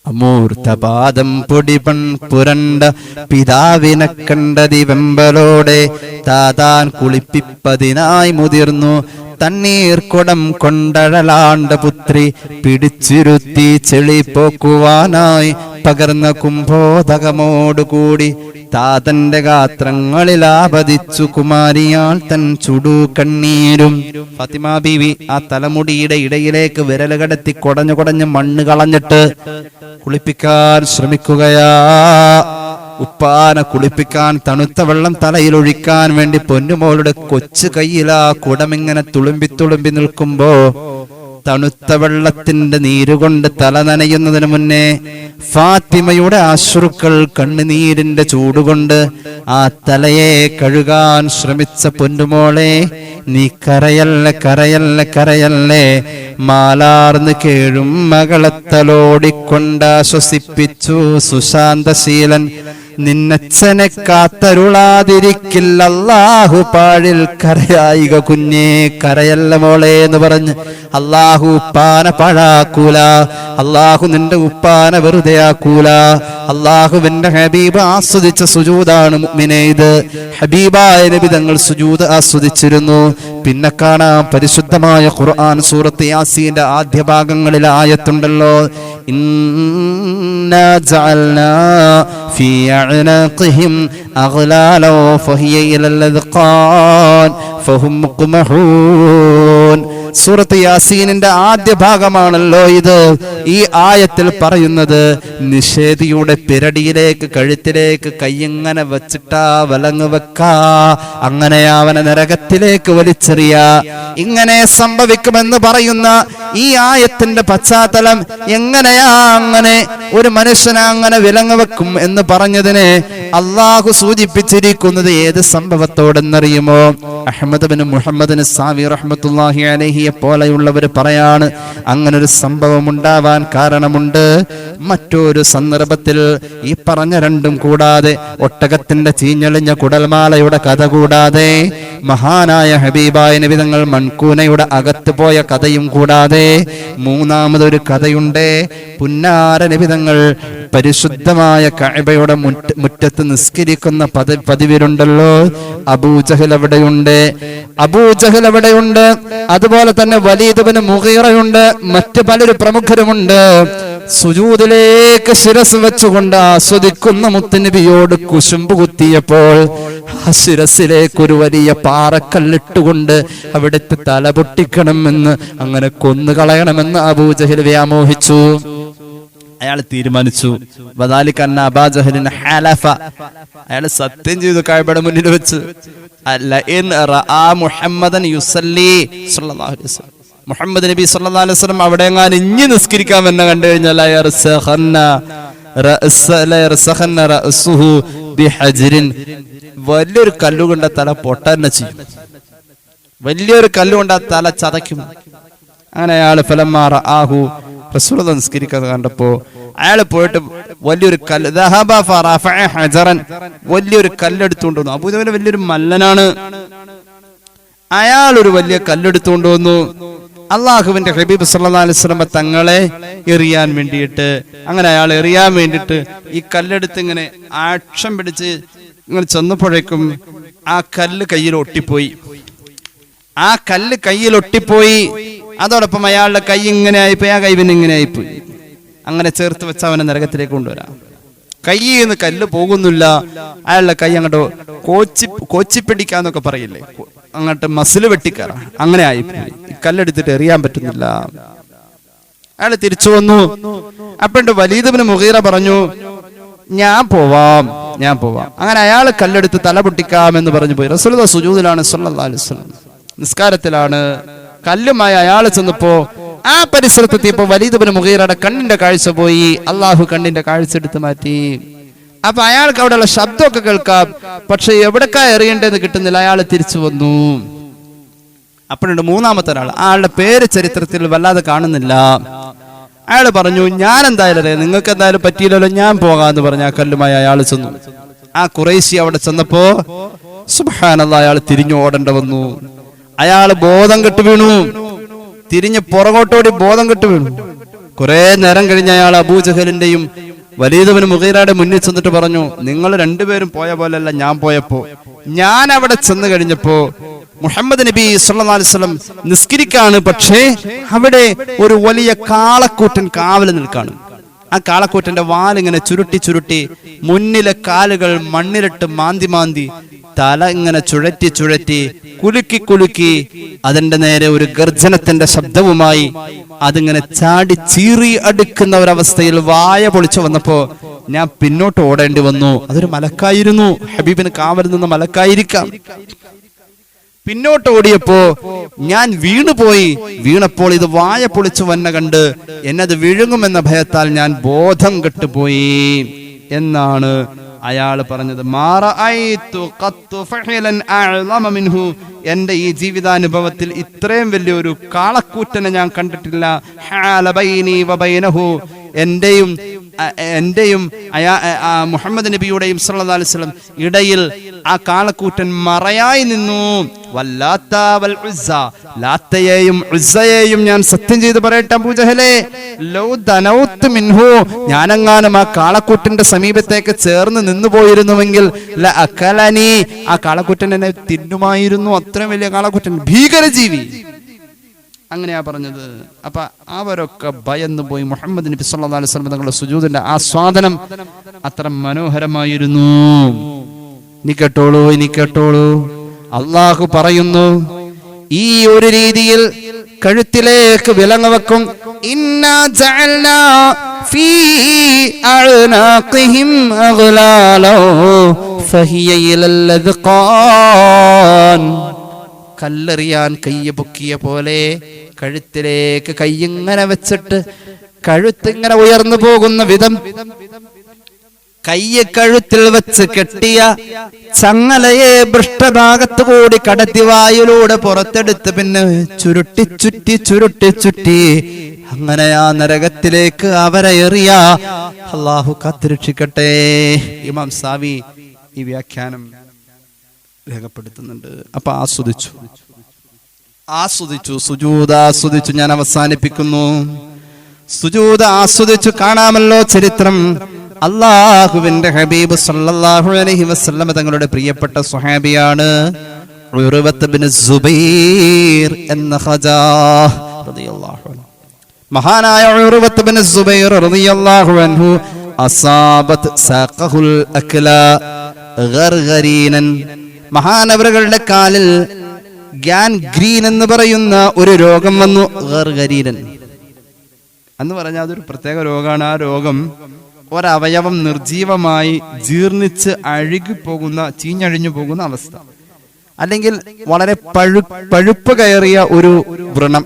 അമൂർത്തപാദം പൊടിപൺ പുരണ്ട പിതാവിനെ കണ്ടതി വെമ്പലോടെ താതാൻ കുളിപ്പിപ്പതിനായി മുതിർന്നു. തണ്ണീർ കുടം കൊണ്ടഴലാണ്ട പുത്രി പിടിച്ചിരുത്തി ചെളി പോക്കുവാനായി പകർന്ന കുംഭോദകമോടുകൂടി താതന്റെ ഗാത്രങ്ങളിൽ ആപതിച്ചു കുമാരിയാൾ തൻ ചുടു കണ്ണീരും. ഫാത്തിമ ബീവി ആ തലമുടിയുടെ ഇടയിലേക്ക് വിരല് കടത്തി കുടഞ്ഞു മണ്ണ് കളഞ്ഞിട്ട് കുളിപ്പിക്കാൻ ശ്രമിക്കുകയാ. ഉപ്പാന കുളിപ്പിക്കാൻ തണുത്ത വെള്ളം തലയിൽ ഒഴിക്കാൻ വേണ്ടി പൊന്നുമോളുടെ കൊച്ചു കയ്യിലാ കുടമിങ്ങനെ തുളുമ്പി നിൽക്കുമ്പോ തണുത്ത വെള്ളത്തിന്റെ നീരുകൊണ്ട് തല നനയുന്നതിന് മുന്നേ ഫാത്തിമയുടെ അശ്രുക്കൾ കണ്ണുനീരിന്റെ ചൂടുകൊണ്ട് ആ തലയെ കഴുകാൻ ശ്രമിച്ച പൊന്നുമോളെ, നീ കരയല്ലേ, മാലാർന്ന് കേഴും മകളത്തലോടിക്കൊണ്ടാശ്വസിപ്പിച്ചു സുശാന്തശീലൻ. നിന്നച്ഛനെ കാത്തരുളാതിരിക്കില്ല അല്ലാഹു പാഴിൽ കരയായിക കുഞ്ഞേ, കരയല്ല മോളെ എന്ന് പറഞ്ഞ് അല്ലാഹു ഉപ്പാന പാഴാക്കൂല, അല്ലാഹു നിന്റെ ഉപ്പാന വെറുതെ ആക്കൂല. അല്ലാഹുവിന്റെ ഹബീബ് ആസ്വദിച്ച സുജൂദാണ് മുഅ്മിനേ ഇത്. ഹബീബായ നബി തങ്ങൾ സുജൂദ് ആസ്വദിച്ചിരുന്നു. പിന്നെ കാണാം പരിശുദ്ധമായ ഖുർആൻ സൂറത്ത് യാസീന്റെ ആദ്യ ഭാഗങ്ങളിൽ ആയത്തുണ്ടല്ലോ, ഇന്നാ ജഅൽനാ ഫീ അഅനാഖിഹിം അഗ്ലാല ഫഹിയ ഇലൽ അദ്ഖാൻ ഫഹും മുഖ്മഹൂൻ. സൂറത്ത് യാസീനിന്റെ ആദ്യ ഭാഗമാണല്ലോ ഇത്. ഈ ആയത്തിൽ പറയുന്നത് നിഷേധിയുടെ പിരടിയിലേക്ക് കഴുത്തിലേക്ക് കയ്യിങ്ങനെ വെച്ചിട്ടാ വലങ്ങ് വെക്കാ, അങ്ങനെ അവനെ നരകത്തിലേക്ക് വലിച്ചെറിയ. ഇങ്ങനെ സംഭവിക്കുമെന്ന് പറയുന്ന ഈ ആയത്തിന്റെ പശ്ചാത്തലം എങ്ങനെയാ അങ്ങനെ ഒരു മനുഷ്യനെ അങ്ങനെ വിലങ്ങ് വെക്കും എന്ന് പറഞ്ഞതിനെ അള്ളാഹു സൂചിപ്പിച്ചിരിക്കുന്നത് ഏത് സംഭവത്തോടെന്നറിയുമോ? അഹ്മദ് ബിൻ മുഹമ്മദ് സാവി റഹ്മത്തുള്ളാഹി അലൈഹിയെ പോലെയുള്ളവർ പറയാണ്, അങ്ങനെ ഒരു സംഭവം ഉണ്ടാവാൻ കാരണമുണ്ട്. മറ്റൊരു സന്ദർഭത്തിൽ ഈ പറഞ്ഞ രണ്ടും കൂടാതെ, ഒട്ടകത്തിന്റെ ചീഞ്ഞളിഞ്ഞ കുടൽമാലയുടെ കഥ കൂടാതെ, മഹാനായ ഹബീബായ നബി തങ്ങൾ മൺകൂനയുടെ അകത്ത് പോയ കഥയും കൂടാതെ മൂന്നാമതൊരു കഥയുണ്ട്. പുന്നാര നബി തങ്ങൾ പരിശുദ്ധമായ കഅബയുടെ മുറ്റത്ത് നിസ്കരിക്കുന്ന പതിവിലുണ്ടല്ലോ. അബൂജഹൽ അവിടെയുണ്ട്, അതുപോലെ തന്നെ വലീദ് ഇബ്നു മുഗീറയുണ്ട്, മറ്റു പലരും പ്രമുഖരുമുണ്ട്. സുജൂദിലേക്ക് ശിരസ് വെച്ചുകൊണ്ട് ആസ്വദിക്കുന്ന മുത്തുനബിയോട് കുശുമ്പ് കുത്തിയപ്പോൾ ആ ശിരസിലേക്ക് ഒരു വലിയ പാറക്കല്ലിട്ടുകൊണ്ട് അവിടുത്തെ തല പൊട്ടിക്കണമെന്ന്, അങ്ങനെ കൊന്നുകളയണമെന്ന് അബൂജഹൽ വ്യാമോഹിച്ചു. അയാൾ തീരുമാനിച്ചു. അയാൾ സത്യം ചെയ്തു കഅബയുടെ മുന്നിൽ വെച്ച്, മുഹമ്മദ് നബി സല്ലല്ലാഹു അലൈഹി വസല്ലം അവിടെ എങ്ങാനും ഇഞ്ഞി നിസ്കരിക്കാൻ എന്നെ കണ്ടു കഴിഞ്ഞാൽ ബിഹജ്രിൻ, വലിയൊരു കല്ലുകൊണ്ട് തല പൊട്ടന്നെ ചെയ്യും. വലിയൊരു കല്ലുകൊണ്ട് ആ തല ചതയ്ക്കും. അങ്ങനെ അയാൾ ഫലമ്മാ റആഹു, റസൂലുള്ളാഹി നിസ്കരിക്കുന്നത് കണ്ടപ്പോ അയാൾ പോയിട്ട് വലിയൊരു കല്ല്, ദഹബ ഫറഫഅ ഹജറൻ, വലിയൊരു കല്ലെടുത്തുകൊണ്ട് വന്നു. അബൂജഹൽ വലിയൊരു മല്ലനാണ്. അയാൾ ഒരു വലിയ കല്ലെടുത്തുകൊണ്ട് വന്നു. അള്ളാഹുവിന്റെ ഹബീബ് സല്ലല്ലാഹു അലൈഹി വസല്ലം തങ്ങളെ എറിയാൻ വേണ്ടിയിട്ട്, അങ്ങനെ അയാൾ എറിയാൻ വേണ്ടിയിട്ട് ഈ കല്ലെടുത്ത് ഇങ്ങനെ ആക്ഷം പിടിച്ച് ഇങ്ങനെ ചെന്നപ്പോഴേക്കും ആ കല്ല് കയ്യിൽ ഒട്ടിപ്പോയി. ആ കല്ല് കയ്യിൽ ഒട്ടിപ്പോയി. അതോടൊപ്പം അയാളുടെ കൈ ഇങ്ങനെ ആയിപ്പോയി, ആ കൈ പിന്നെ ഇങ്ങനെ ആയിപ്പോയി. അങ്ങനെ ചേർത്ത് വെച്ച അവനെ നരകത്തിലേക്ക് കൊണ്ടുവരാം. കയ്യിൽ നിന്ന് കല്ല് പോകുന്നില്ല. അയാളുടെ കൈ അങ്ങോട്ട് കോച്ചിപ്പിടിക്കാന്നൊക്കെ പറയില്ലേ, അങ്ങോട്ട് മസില് വെട്ടിക്കയറാം, അങ്ങനെ ആയിപ്പോയി. കല്ലെടുത്തിട്ട് എറിയാൻ പറ്റുന്നില്ല. അയാൾ തിരിച്ചു വന്നു. അപ്പണ്ട് വലീദ് ഇബ്നു മുഗീറ പറഞ്ഞു, ഞാൻ പോവാം. അങ്ങനെ അയാൾ കല്ലെടുത്ത് തല പൊട്ടിക്കാമെന്ന് പറഞ്ഞു പോയി. റസൂലുള്ളാഹി സുജൂദിലാണ് സല്ലല്ലാഹു അലൈഹി വസല്ലം, നിസ്കാരത്തിലാണ്. കല്ലുമായി അയാൾ ചെന്നപ്പോ ആ പരിസരത്തെത്തിയപ്പോ വലീദ് ഇബ്നു മുഗീറയുടെ കണ്ണിന്റെ കാഴ്ച പോയി. അള്ളാഹു കണ്ണിന്റെ കാഴ്ച എടുത്ത് മാറ്റി. അപ്പൊ അയാൾക്ക് അവിടെയുള്ള ശബ്ദമൊക്കെ കേൾക്കാം, പക്ഷെ എവിടേക്കാ എറിയേണ്ടതെന്ന് കിട്ടുന്നില്ല. അയാൾ തിരിച്ചു വന്നു. അപ്പോഴുണ്ട് മൂന്നാമത്തെ ഒരാൾ. അയാളുടെ പേര് ചരിത്രത്തിൽ വല്ലാതെ കാണുന്നില്ല. അയാൾ പറഞ്ഞു, ഞാൻ എന്തായാലും അറിയാം, നിങ്ങൾക്ക് എന്തായാലും പറ്റിയില്ലല്ലോ, ഞാൻ പോകാന്ന് പറഞ്ഞു ആ കല്ലുമായി അയാൾ ചെന്നു. ആ ഖുറൈശി അവിടെ ചെന്നപ്പോ സുബ്ഹാനല്ലാഹ്, അയാൾ തിരിഞ്ഞു ഓടേണ്ട വന്നു. അയാൾ ബോധം കെട്ട് വീണു. തിരിഞ്ഞ് പുറകോട്ടോടി ബോധം കെട്ട് വീണു. കുറെ നേരം കഴിഞ്ഞ അയാൾ അബൂജഹലിന്റെയും വലീദ് ഇബ്നു മുഗീറയുടെ മുന്നിൽ ചെന്നിട്ട് പറഞ്ഞു, നിങ്ങൾ രണ്ടുപേരും പോയ പോലെയല്ല ഞാൻ പോയപ്പോ. ഞാൻ അവിടെ ചെന്ന് കഴിഞ്ഞപ്പോ മുഹമ്മദ് നബി സല്ലല്ലാഹു അലൈഹി വസല്ലം നിസ്കരിക്കാണ്, പക്ഷേ അവിടെ ഒരു വലിയ കാളക്കൂറ്റൻ കാവൽ നിൽക്കാണ്. ആ കാളക്കൂറ്റന്റെ വാലിങ്ങനെ ചുരുട്ടി മുന്നിലെ കാലുകൾ മണ്ണിലിട്ട് മാന്തി തല ഇങ്ങനെ ചുഴറ്റി കുലുക്കി അതിന്റെ നേരെ ഒരു ഗർജനത്തിന്റെ ശബ്ദവുമായി അതിങ്ങനെ ചാടി ചീറി അടുക്കുന്ന ഒരവസ്ഥയിൽ വായ പൊളിച്ചു വന്നപ്പോ ഞാൻ പിന്നോട്ട് ഓടേണ്ടി വന്നു. അതൊരു മലക്കായിരുന്നു, ഹബീബിന് കാവൽ നിന്ന് മലക്കായിരിക്കാം. പിന്നോട്ട് ഓടിയപ്പോ ഞാൻ വീണപ്പോൾ ഇത് വായ പൊളിച്ചു വന്ന കണ്ട് എന്നത് വിഴുങ്ങുമെന്ന ഭയത്താൽ ഞാൻ ബോധം കെട്ടുപോയി എന്നാണ് അയാൾ പറഞ്ഞത്. എന്റെ ഈ ജീവിതാനുഭവത്തിൽ ഇത്രയും വലിയൊരു കാളക്കൂറ്റനെ ഞാൻ കണ്ടിട്ടില്ല. എന്റെയും മുഹമ്മദ് നബിയുടെയും സല്ലല്ലാഹു അലൈഹി വസല്ലം ഇടയിൽ ആ കാളക്കൂറ്റൻ മറയായി നിന്നു. ലാത്തയെയും ഉസ്സയെയും ഞാൻ സത്യം ചെയ്ത് പറയട്ടെ അബൂജഹലേ, ലൗ ദനൗതു മിൻഹു, ഞാനെങ്ങാനും ആ കാളക്കൂറ്റന്റെ സമീപത്തേക്ക് ചേർന്ന് നിന്നു പോയിരുന്നുവെങ്കിൽ ലഅകലനി, ആ കാളക്കൂറ്റൻ എന്നെ തിന്നുമായിരുന്നു. അത്രയും വലിയ കാളക്കൂറ്റൻ, ഭീകരജീവി. അങ്ങനെയാ പറഞ്ഞത്. അപ്പൊ അവരൊക്കെ ഭയന്നു പോയി. മുഹമ്മദ് നബി സല്ലല്ലാഹു അലൈഹി വസല്ലം തങ്ങളുടെ സുജൂദിന്റെ ആസ്വാദനം അത്ര മനോഹരമായിരുന്നു. ഇനി കേട്ടോളൂ, അള്ളാഹു പറയുന്നു, ഈ ഒരു രീതിയിൽ കഴുത്തിലേക്ക് വിലങ്ങ് വെക്കും. ഇന്നാ ജഅൽനാ ഫീ അഅനാഖിഹിം അഗ്ലാലോ ഫഹിയ ഇലൽ അദ്ഖാൻ. കല്ലെറിയാൻ കയ്യ് പൊക്കിയ പോലെ കഴുത്തിലേക്ക് കയ്യിങ്ങനെ വെച്ചിട്ട് കഴുത്തിങ്ങനെ ഉയർന്നു പോകുന്ന വിധം കയ്യ് കഴുത്തിൽ വെച്ച് കെട്ടിയ ചങ്ങലയെ പൃഷ്ഠഭാഗത്ത് കൂടി കടത്തി വായിലൂടെ പുറത്തെടുത്ത് പിന്നെ ചുരുട്ടി അങ്ങനെ ആ നരകത്തിലേക്ക് അവരെ എറിയ. അള്ളാഹു കാത്തുരക്ഷിക്കട്ടെ. ഇമാം സാവി ഈ വ്യാഖ്യാനം രേഖപ്പെടുത്തുന്നുണ്ട്. അപ്പൊ ആസ്വദിച്ചു സുജൂദ് ആസ്വദിച്ചു. ഞാൻ അവസാനിപ്പിക്കുന്നു. സുജൂദ് ആസ്വദിച്ചു. കാണാമല്ലോ ചരിത്രം. അല്ലാഹുവിന്റെ ഹബീബ് സല്ലല്ലാഹു അലൈഹി വസല്ലം തങ്ങളുടെ പ്രിയപ്പെട്ട സ്വഹാബിയാണ് ഉർവത്ത് ബിൻ സുബൈർ എന്ന ഖജാ റളിയല്ലാഹു അൻഹു. മഹാനായ ഉർവത്ത് ബിൻ സുബൈർ റളിയല്ലാഹു അൻഹു അസാബത് സഖഹുൽ അക്ല ഗർഗരീനൻ, മഹാനവറുകളുടെ കാലിൽ ഗാൻഗ്രീൻ എന്ന് പറയുന്ന ഒരു രോഗം വന്നു. ഗർഗരീനൻ എന്ന് പറഞ്ഞാൽ അതൊരു പ്രത്യേക രോഗമാണ്. ആ രോഗം ഒരവയവം നിർജീവമായി ജീർണിച്ച് അഴുകിപ്പോകുന്ന, ചീഞ്ഞഴിഞ്ഞു പോകുന്ന അവസ്ഥ, അല്ലെങ്കിൽ വളരെ പഴുപ്പ് കയറിയ ഒരു വ്രണം.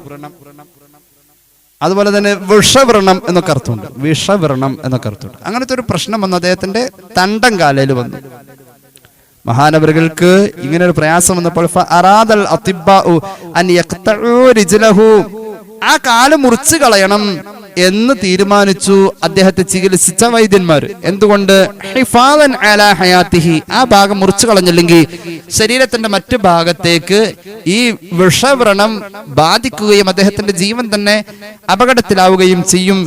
അതുപോലെ തന്നെ വിഷവ്രണം എന്നൊക്കെ അർത്ഥമുണ്ട്. വിഷവ്രണം എന്നൊക്കെ അർത്ഥമുണ്ട്. അങ്ങനത്തെ ഒരു പ്രശ്നം വന്നു, അദ്ദേഹത്തിന്റെ തണ്ടം കാലയിൽ വന്നു. മഹാനവറുകൾക്ക് ഇങ്ങനെ ഒരു പ്രയാസം വന്നപ്പോൾ ആ കാല് മുറിച്ചു കളയണം എന്ന് തീരുമാനിച്ചു അദ്ദേഹത്തെ ചികിത്സിച്ച വൈദ്യന്മാർ. എന്തുകൊണ്ട്? ഹിഫാദൻ അലാ ഹയാത്തിഹി, ആ ഭാഗം മുറിച്ചു കളഞ്ഞില്ലെങ്കിൽ ശരീരത്തിന്റെ മറ്റു ഭാഗത്തേക്ക് ഈ വിഷവ്രണം ബാധിക്കുകയും അദ്ദേഹത്തിന്റെ ജീവൻ തന്നെ അപകടത്തിലാവുകയും ചെയ്യും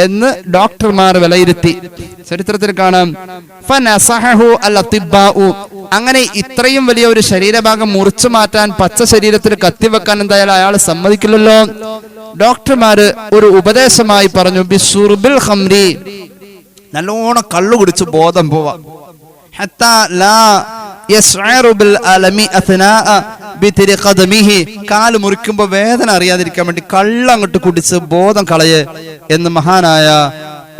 എന്ന് ഡോക്ടർമാർ വിലയിരുത്തി. ചരിത്രത്തിൽ കാണാം, അങ്ങനെ ഇത്രയും വലിയ ഒരു ശരീരഭാഗം മുറിച്ചു മാറ്റാൻ, പച്ച ശരീരത്തിൽ കത്തിവെക്കാൻ എന്തായാലും അയാൾ സമ്മതിക്കില്ലല്ലോ. ഡോക്ടർമാര് ഒരു ഉപദേശമായി പറഞ്ഞു, ബിസുർബിൽ ഖംരി, നല്ലോണം കള്ളു കുടിച്ച് ബോധം പോവാ. കാല് മുറിക്കുമ്പോ വേദന അറിയാതിരിക്കാൻ വേണ്ടി കള്ളങ്ങോട്ട് കുടിച്ച് ബോധം കളയെ എന്ന് മഹാനായ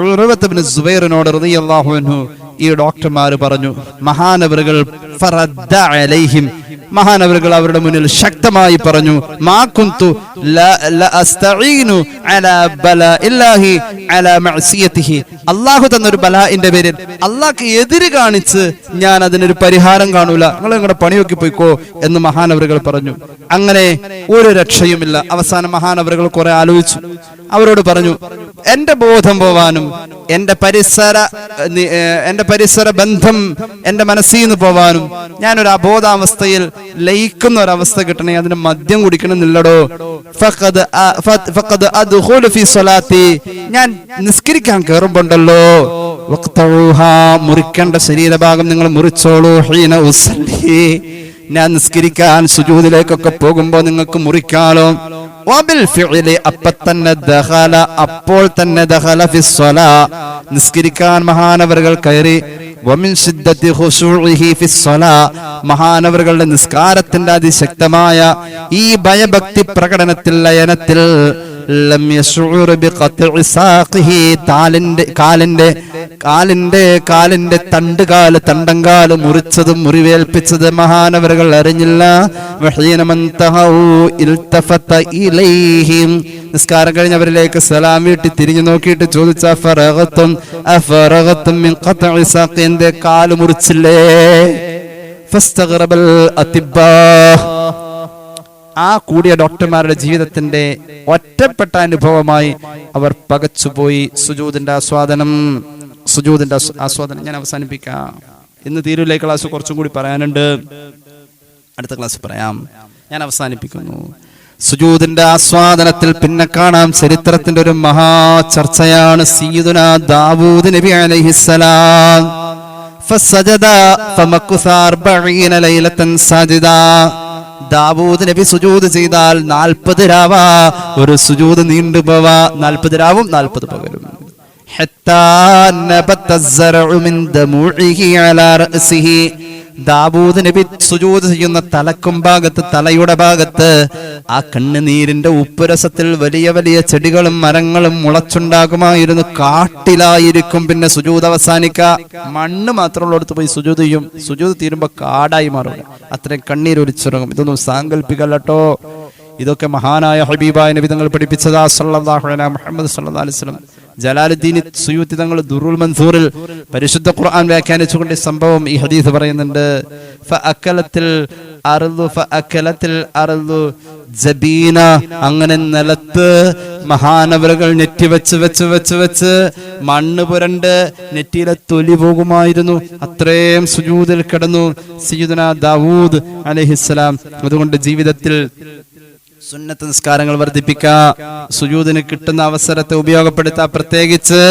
ഉർവത്ത് ഇബ്നു സുബൈറിനോട് റളിയല്ലാഹു അൻഹു ഈ ഡോക്ടർമാര് പറഞ്ഞു. മഹാനവറുകൾ ഫറദ്ദ അലൈഹിം, മഹാനവറുകൾ അവരുടെ മുന്നിൽ ശക്തമായി പറഞ്ഞു, മാ കുന്തു ലഅസ്തഈനു അലാ ബലാഇല്ലാഹി അലാ മഅസിയതിഹി, അല്ലാഹു തന്നൊരു ബലാഇന്റെ പേരിൽ അല്ലാഹ്ക്ക് എതിര് കാണിച്ച് ഞാൻ അതിനൊരു പരിഹാരം കാണൂല, നിങ്ങൾ നിങ്ങളുടെ പണിയൊക്കെ പോയിക്കോ എന്ന് മഹാനവറുകൾ പറഞ്ഞു. അങ്ങനെ ഒരു രക്ഷയുമില്ല. അവസാനം മഹാനവറുകൾ കുറെ ആലോചിച്ചു. അവരോട് പറഞ്ഞു, എന്റെ ബോധം പോവാനും എന്റെ പരിസര ബന്ധം എന്റെ മനസ്സിൽ നിന്ന് പോവാനും ഞാനൊരു അബോധാവസ്ഥയിൽ ലയിക്കുന്ന ഒരവസ്ഥ കിട്ടണേ, അതിന് മദ്യം കുടിക്കണമെന്നില്ലടോ. ഞാൻ നിസ്കരിക്കാൻ കയറുമ്പോണ്ടല്ലോ, മുറിക്കേണ്ട ശരീരഭാഗം നിങ്ങൾ മുറിച്ചോളൂ. ഹീന ഉസല്ലി, ഞാൻ നിസ്കരിക്കാൻ സുജൂദിലേക്കൊക്കെ പോകുമ്പോ നിങ്ങൾക്ക് മുറിക്കാലോ. അപ്പോൾ തന്നെ നിസ്കരിക്കാൻ മഹാനവറുകൾ കയറി. മഹാനവറുകളുടെ നിസ്കാരത്തിന്റെ അതിശക്തമായ ഈ ഭയഭക്തി പ്രകടനത്തിൽ ലയനത്തിൽ കാലിന്റെ തണ്ടങ്കാല് മുറിച്ചതും മുറിവേൽപ്പിച്ചത് മഹാനവറുകൾ അറിഞ്ഞില്ല. നിസ്കാരം കഴിഞ്ഞവരിലേക്ക് സലാം വീട്ടി തിരിഞ്ഞു നോക്കിയിട്ട് ചോദിച്ച എന്റെ കാല് മുറിച്ചില്ലേ? ആ കൂടിയ ഡോക്ടർമാരുടെ ജീവിതത്തിന്റെ ഒറ്റപ്പെട്ട അനുഭവമായി അവർ പകച്ചുപോയി. സുജൂദിന്റെ ആസ്വാദനം ഞാൻ അവസാനിപ്പിക്കാം. ഇന്ന് തീരുവിലെ ക്ലാസ് കുറച്ചും കൂടി പറയാനുണ്ട്, അടുത്ത ക്ലാസ് പറയാം. ഞാൻ അവസാനിപ്പിക്കുന്നു. സുജൂദിന്റെ ആസ്വാദനത്തിൽ പിന്നെ കാണാം ചരിത്രത്തിന്റെ ഒരു മഹാ ചർച്ചയാണ്. സയ്യിദുനാ ദാവൂദ് നബി അലൈഹിസ്സലാം ഫസജദ ഫമക്കുസ 40 ലൈലതൻ സാജിദാ. ദാവൂദ് നബി സുജൂദ് ചെയ്താൽ 40 രാവാ ഒരു സുജൂദ് നീണ്ടുപോവാ. 40 രാവും 40 പകലും. ദാവൂദ് നബി സുജൂദ് ചെയ്യുന്ന തലക്കും ഭാഗത്ത്, തലയുടെ ഭാഗത്ത് ആ കണ്ണുനീരിന്റെ ഉപ്പുരസത്തിൽ വലിയ വലിയ ചെടികളും മരങ്ങളും മുളച്ചുണ്ടാകുമായിരുന്നു. കാട്ടിലായിരിക്കും പിന്നെ സുജൂദ് അവസാനിക്ക. മണ്ണ് മാത്രമുള്ളടത്ത് പോയി സുജൂദ് ചെയ്യും. സുജൂദ് തീരുമ്പോ കാടായി മാറും. അത്രയും കണ്ണീരൊലിച്ചിറങ്ങും. ഇതൊന്നും സാങ്കല്പിക്കല്ലോ, ഇതൊക്കെ മഹാനായ ഹബീബായ നബി തങ്ങൾ പഠിപ്പിച്ചതാ സല്ലല്ലാഹു അലൈഹി മുഹമ്മദ് സല്ലല്ലാഹു അലൈഹി വസല്ലം. ജലാലുദ്ദീൻ സുയൂത്തി തങ്ങൾ ദുറുൽ മൻസൂറിൽ പരിശുദ്ധ ഖുർആൻ വ്യാഖ്യാനിച്ചുകൊണ്ട് ഈ സംഭവം, ഈ ഹദീസ് പറയുന്നുണ്ട്. ഫഅക്കലത്തിൽ അർളു ജബീന, അങ്ങനെ നിലത്ത് മഹാനവറുകൾ നെറ്റി വെച്ച് മണ്ണ് പുരണ്ട് നെറ്റിയിലെ തൊലി പോകുമായിരുന്നു. അത്രയും സുജൂദിൽ കിടന്നു സയ്യിദുനാ ദാവൂദ് അലൈഹിസ്സലാം. അതുകൊണ്ട് ജീവിതത്തിൽ സുന്നത്ത് നിസ്കാരങ്ങൾ വർദ്ധിപ്പിക്കുക, സുജൂദിന് കിട്ടുന്ന അവസരത്തെ ഉപയോഗപ്പെടുത്തുക. പ്രത്യേകിച്ച്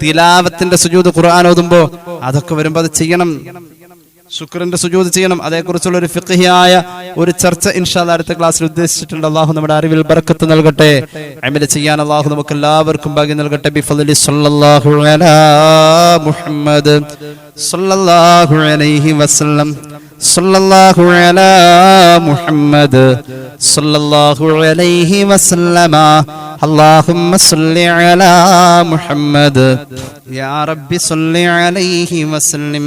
തിലാവത്തിന്റെ സുജൂദ്, ഖുർആൻ ഓതുമ്പോ അതൊക്കെ വരുമ്പോ അത് ചെയ്യണം. ശുക്രന്റെ സുജൂദ് ചെയ്യണം. അതേക്കുറിച്ചുള്ള ഒരു ഫിഖ്ഹിയായ ഒരു ചർച്ച ഇൻഷാ അല്ലാഹ് അടുത്ത ക്ലാസ്സിൽ ഉദ്ദേശിച്ചിട്ടുണ്ട്. അല്ലാഹു നമ്മുടെ അറിവിൽ ബർക്കത്ത് നൽകട്ടെ. അമൽ ചെയ്യാൻ അല്ലാഹു നമുക്ക് എല്ലാവർക്കും ഭാഗ്യം നൽകട്ടെ. ബിഫദ്ലി സല്ലല്ലാഹു അലാ മുഹമ്മദ് സല്ലല്ലാഹു അലൈഹി വസല്ലം. സല്ലല്ലാഹു അലാ മുഹമ്മദ് സല്ലല്ലാഹു അലൈഹി വസല്ലമ. اللهم صل على محمد يا رب صل عليه وسلم.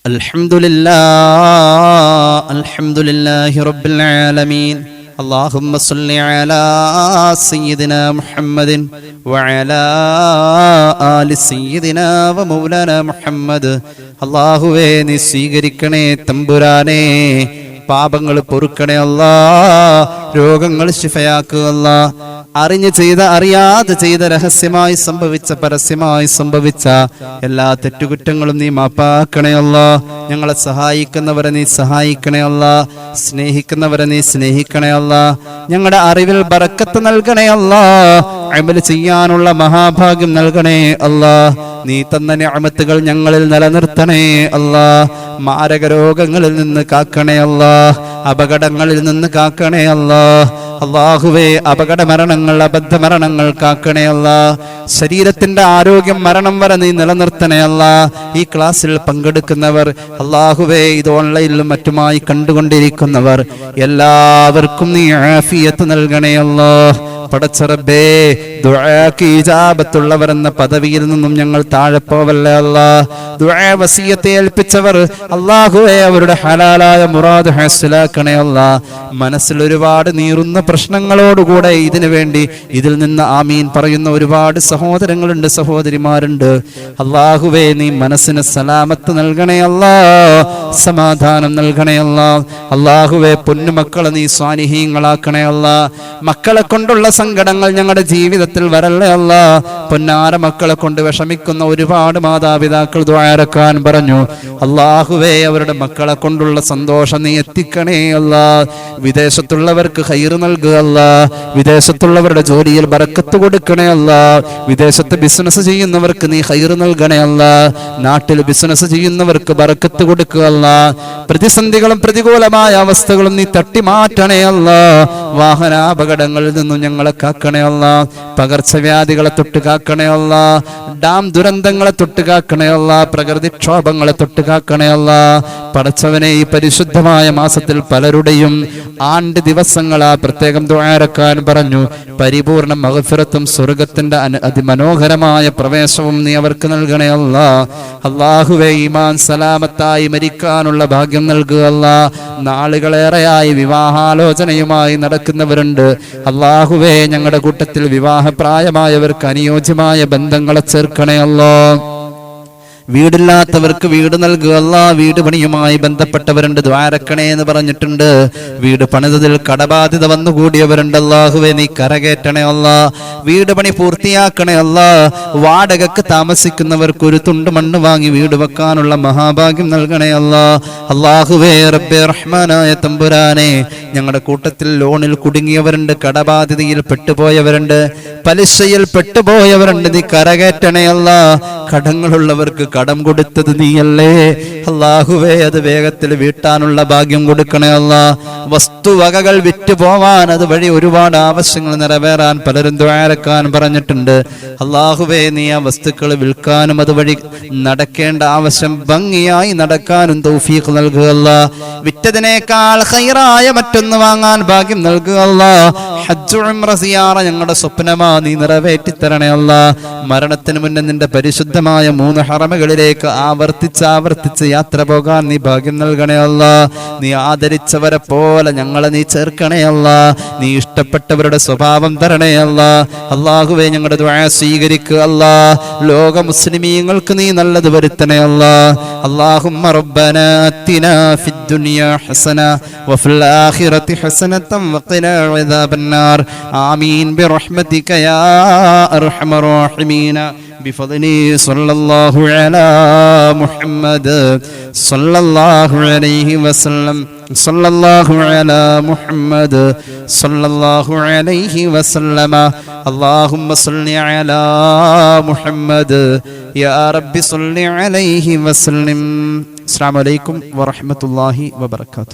الحمد لله رب العالمين അല്ലാഹുമ്മ സ്വല്ലി അലാ സയ്യിദിനാ മുഹമ്മദിൻ വഅലാ ആലി സയ്യിദിനാ വമൗലാനാ മുഹമ്മദ്. അല്ലാഹുവേ നീ സ്വീകരിക്കണേ തമ്പുരാനേ, പാപങ്ങൾ പൊറുക്കണേ അല്ലാ, രോഗങ്ങൾ ശിഫയാക്കുക അല്ലാ. അറിഞ്ഞു ചെയ്ത അറിയാതെ ചെയ്ത, രഹസ്യമായി സംഭവിച്ച പരസ്യമായി സംഭവിച്ച എല്ലാ തെറ്റുകുറ്റങ്ങളും നീ മാപ്പാക്കണേ അല്ലാ. ഞങ്ങളെ സഹായിക്കുന്നവരെ നീ സഹായിക്കണേ അല്ലാ, സ്നേഹിക്കുന്നവരെ നീ സ്നേഹിക്കണേ അല്ലാ. ഞങ്ങളുടെ അറിവിൽ ബറക്കത്ത് നൽകണേ അല്ലാ, അമൽ ചെയ്യാനുള്ള മഹാഭാഗ്യം നൽകണേ അല്ലാ. നീ തന്ന നിഅമത്തുകൾ ഞങ്ങളിൽ നിലനിർത്തണേ അല്ലാ. മാരക രോഗങ്ങളിൽ നിന്ന് കാക്കണേ അല്ലാ, അപകടങ്ങളിൽ നിന്ന് കാക്കണേ അല്ലാ. അല്ലാഹുവേ, അപകട മരണങ്ങൾ, അബദ്ധ മരണങ്ങൾ കാക്കണേ അല്ലാ. ശരീരത്തിന്റെ ആരോഗ്യം മരണം വരെ നീ നിലനിർത്തണേ അല്ലാ. ഈ ക്ലാസ്സിൽ പങ്കെടുക്കുന്നവർ, അല്ലാഹുവേ, ഇത് ഓൺലൈനിലും മറ്റുമായി കണ്ടുകൊണ്ടിരിക്കുന്നവർ എല്ലാവർക്കും നീ ആഫിയത്ത് നൽകണേ അല്ലാ. പടച്ച റബ്ബേ, ദുആക്ക് ഇജാബത്തുള്ളവർ എന്ന പദവിയിൽ നിന്നും ഞങ്ങൾ താഴെ പോവല്ലേ അല്ലാ. ദുആ വസിയത്തെ ഏൽപ്പിച്ചവർ, അല്ലാഹുവേ, അവരുടെ ഹലാലായ മുറാദ് ഹാസിലാക്കണേ അല്ലാ. മനസ്സിൽ ഒരുപാട് നീറുന്ന പ്രശ്നങ്ങളോടുകൂടെ ഇതിനു വേണ്ടി ഇതിൽ നിന്ന് ആമീൻ പറയുന്ന ഒരുപാട് സഹോദരങ്ങളുണ്ട്, സഹോദരിമാരുണ്ട്. അല്ലാഹുവേ, നീ മനസ്സിന് സലാമത്ത് നൽകണേ അല്ലാ, സമാധാനം നൽകണേ അല്ലാ. അല്ലാഹുവേ, പൊന്നുമക്കളെ നീ സ്വാലിഹീങ്ങളാക്കണേ അല്ലാ. മക്കളെ കൊണ്ടുള്ള സങ്കടങ്ങൾ ഞങ്ങളുടെ ജീവിതത്തിൽ വരല്ലേ അല്ലാ. പൊന്നാര മക്കളെ കൊണ്ട് വിഷമിക്കുന്ന ഒരുപാട് മാതാപിതാക്കൾ ദുആരക്കാൻ പറഞ്ഞു. അല്ലാഹുവേ, അവരുടെ മക്കളെ കൊണ്ടുള്ള സന്തോഷം നീ എത്തിക്കണേ അല്ലാ. വിദേശത്തുള്ളവർക്ക് ഖൈർ നൽകുക അല്ലാ. വിദേശത്തുള്ളവരുടെ ജോലിയിൽ ബറക്കത്ത് കൊടുക്കണേ അല്ലാ. വിദേശത്ത് ബിസിനസ് ചെയ്യുന്നവർക്ക് നീ ഖൈർ നൽകണേ അല്ലാ. നാട്ടിൽ ബിസിനസ് ചെയ്യുന്നവർക്ക് ബറക്കത്ത് കൊടുക്കുക അല്ലാ. പ്രതിസന്ധികളും പ്രതികൂലമായ അവസ്ഥകളും നീ തട്ടി മാറ്റണേ അല്ലാ. വാഹനാപകടങ്ങളിൽ നിന്നും ഞങ്ങളെ കാക്കണേ അല്ലാ. പകർച്ചവ്യാധികളെ തൊട്ട് കാക്കണേ അല്ലാ. ഡാം ദുരന്തങ്ങളെ തൊട്ട് കാക്കണേ അല്ലാ. പ്രകൃതിക്ഷോഭങ്ങളെ തൊട്ട് കാക്കണേ അല്ലാ. പടച്ചവനെ, ഈ പരിശുദ്ധമായ മാസത്തിൽ പലരുടെയും ആണ്ട് ദിവസങ്ങളാ പ്രത്യേകം ദുആരക്കാൻ പറഞ്ഞു. പരിപൂർണ മഗ്ഫിറത്തും സ്വർഗത്തിന്റെ അതിമനോഹരമായ പ്രവേശവും നീ അവർക്ക് നൽകണേ അല്ലാ. അല്ലാഹുവേ, ഈമാൻ സലാമത്തായി മരിക്കാനുള്ള ഭാഗ്യം നൽകുക അല്ലാ. നാളുകളേറെയായി വിവാഹാലോചനയുമായി നടക്കുന്നവരുണ്ട്. അല്ലാഹുവേ, ഞങ്ങളുടെ കൂട്ടത്തിൽ വിവാഹപ്രായമായവർക്ക് അനുയോജ്യമായ ബന്ധങ്ങളെ ചേർക്കണേ അല്ലാ. വീടില്ലാത്തവർക്ക് വീട് നൽകുക അല്ലാ. വീട് പണിയുമായി ബന്ധപ്പെട്ടവരുണ്ട്, ദ്വാരക്കണേ എന്ന് പറഞ്ഞിട്ടുണ്ട്. വീട് പണിതതിൽ കടബാധ്യത വന്നുകൂടിയവരുണ്ട്. അല്ലാഹുവേ, നീ കരകയറ്റണേ അല്ലാ. വീട് പണി പൂർത്തിയാക്കണേ അല്ലാ. വാടകക്ക് താമസിക്കുന്നവർക്ക് ഒരു തുണ്ട് മണ്ണ് വാങ്ങി വീട് വെക്കാനുള്ള മഹാഭാഗ്യം നൽകണേ അല്ലാ. അല്ലാഹുവേ, റബ്ബേ റഹ്മാനായ തമ്പുരാനെ, ഞങ്ങളുടെ കൂട്ടത്തിൽ ലോണിൽ കുടുങ്ങിയവരുണ്ട്, കടബാധ്യതയിൽ പെട്ടുപോയവരുണ്ട്, പലിശയിൽ പെട്ടുപോയവരുണ്ട്. നീ കരകയറ്റണേ അല്ലാ. കടങ്ങളുള്ളവർക്ക് കടം കൊടുത്തത് നീയല്ലേ അല്ലാഹുവേ, അത് വേഗത്തിൽ വീട്ടാനുള്ള ഭാഗ്യം കൊടുക്കണേ അല്ലാ. വസ്തുവകകൾ വിറ്റുപോവാൻ, അതുവഴി ഒരുപാട് ആവശ്യങ്ങൾ നിറവേറാൻ പലരും ദുആരക്കാൻ പറഞ്ഞിട്ടുണ്ട്. അല്ലാഹുവേ, നീ ആ വസ്തുക്കൾ വിൽക്കാനും അതുവഴി നടക്കേണ്ട ആവശ്യം ഭംഗിയായി നടക്കാനും തൗഫീഖ് നൽകുക അല്ലാ. വിറ്റതിനേക്കാൾ ഖൈറായ മറ്റൊന്ന് വാങ്ങാൻ ഭാഗ്യം നൽകുക അല്ലാ. ഹജ്ജ് ഉംറ സിയാറ ഞങ്ങളുടെ സ്വപ്നമാ, നീ നിറവേറ്റി തരണേ അല്ലാ. മരണത്തിന് മുന്നേ നിന്റെ പരിശുദ്ധമായ 3 ഹറമുകളിലേക്ക് ആവർത്തിച്ച് യാത്ര പോകാൻ നീ ഭാഗ്യം നൽകണേ അല്ലാ. നീ ആദരിച്ചവരെ പോലെ ഞങ്ങളെ നീ ചേർക്കണേ അല്ലാ. നീ ഇഷ്ടപ്പെട്ടവരുടെ സ്വഭാവം തരണേ അല്ലാ. അല്ലാഹുവേ, ഞങ്ങളുടെ ദുആ സ്വീകരിക്കുക അല്ലാ. ലോക മുസ്ലിമീങ്ങൾക്ക് നീ നല്ലത് വരുത്തണേ അല്ലാ. അല്ലാഹുമ്മ റബ്ബനാ അത്തിനാ ഫിദ് ദുനിയാ ഹസന വഫിൽ ആഖിറതി ഹസനതൻ വഖിനാ അദാബന്നാർ. ആമീൻ ബിറഹ്മതിക യാ അർഹമർ റഹീമീൻ. بفضله صلى الله على محمد صلى الله عليه وسلم صلى الله على محمد صلى الله عليه وسلم. اللهم صل على محمد يا رب صل عليه وسلم. السلام عليكم ورحمة الله وبركاته.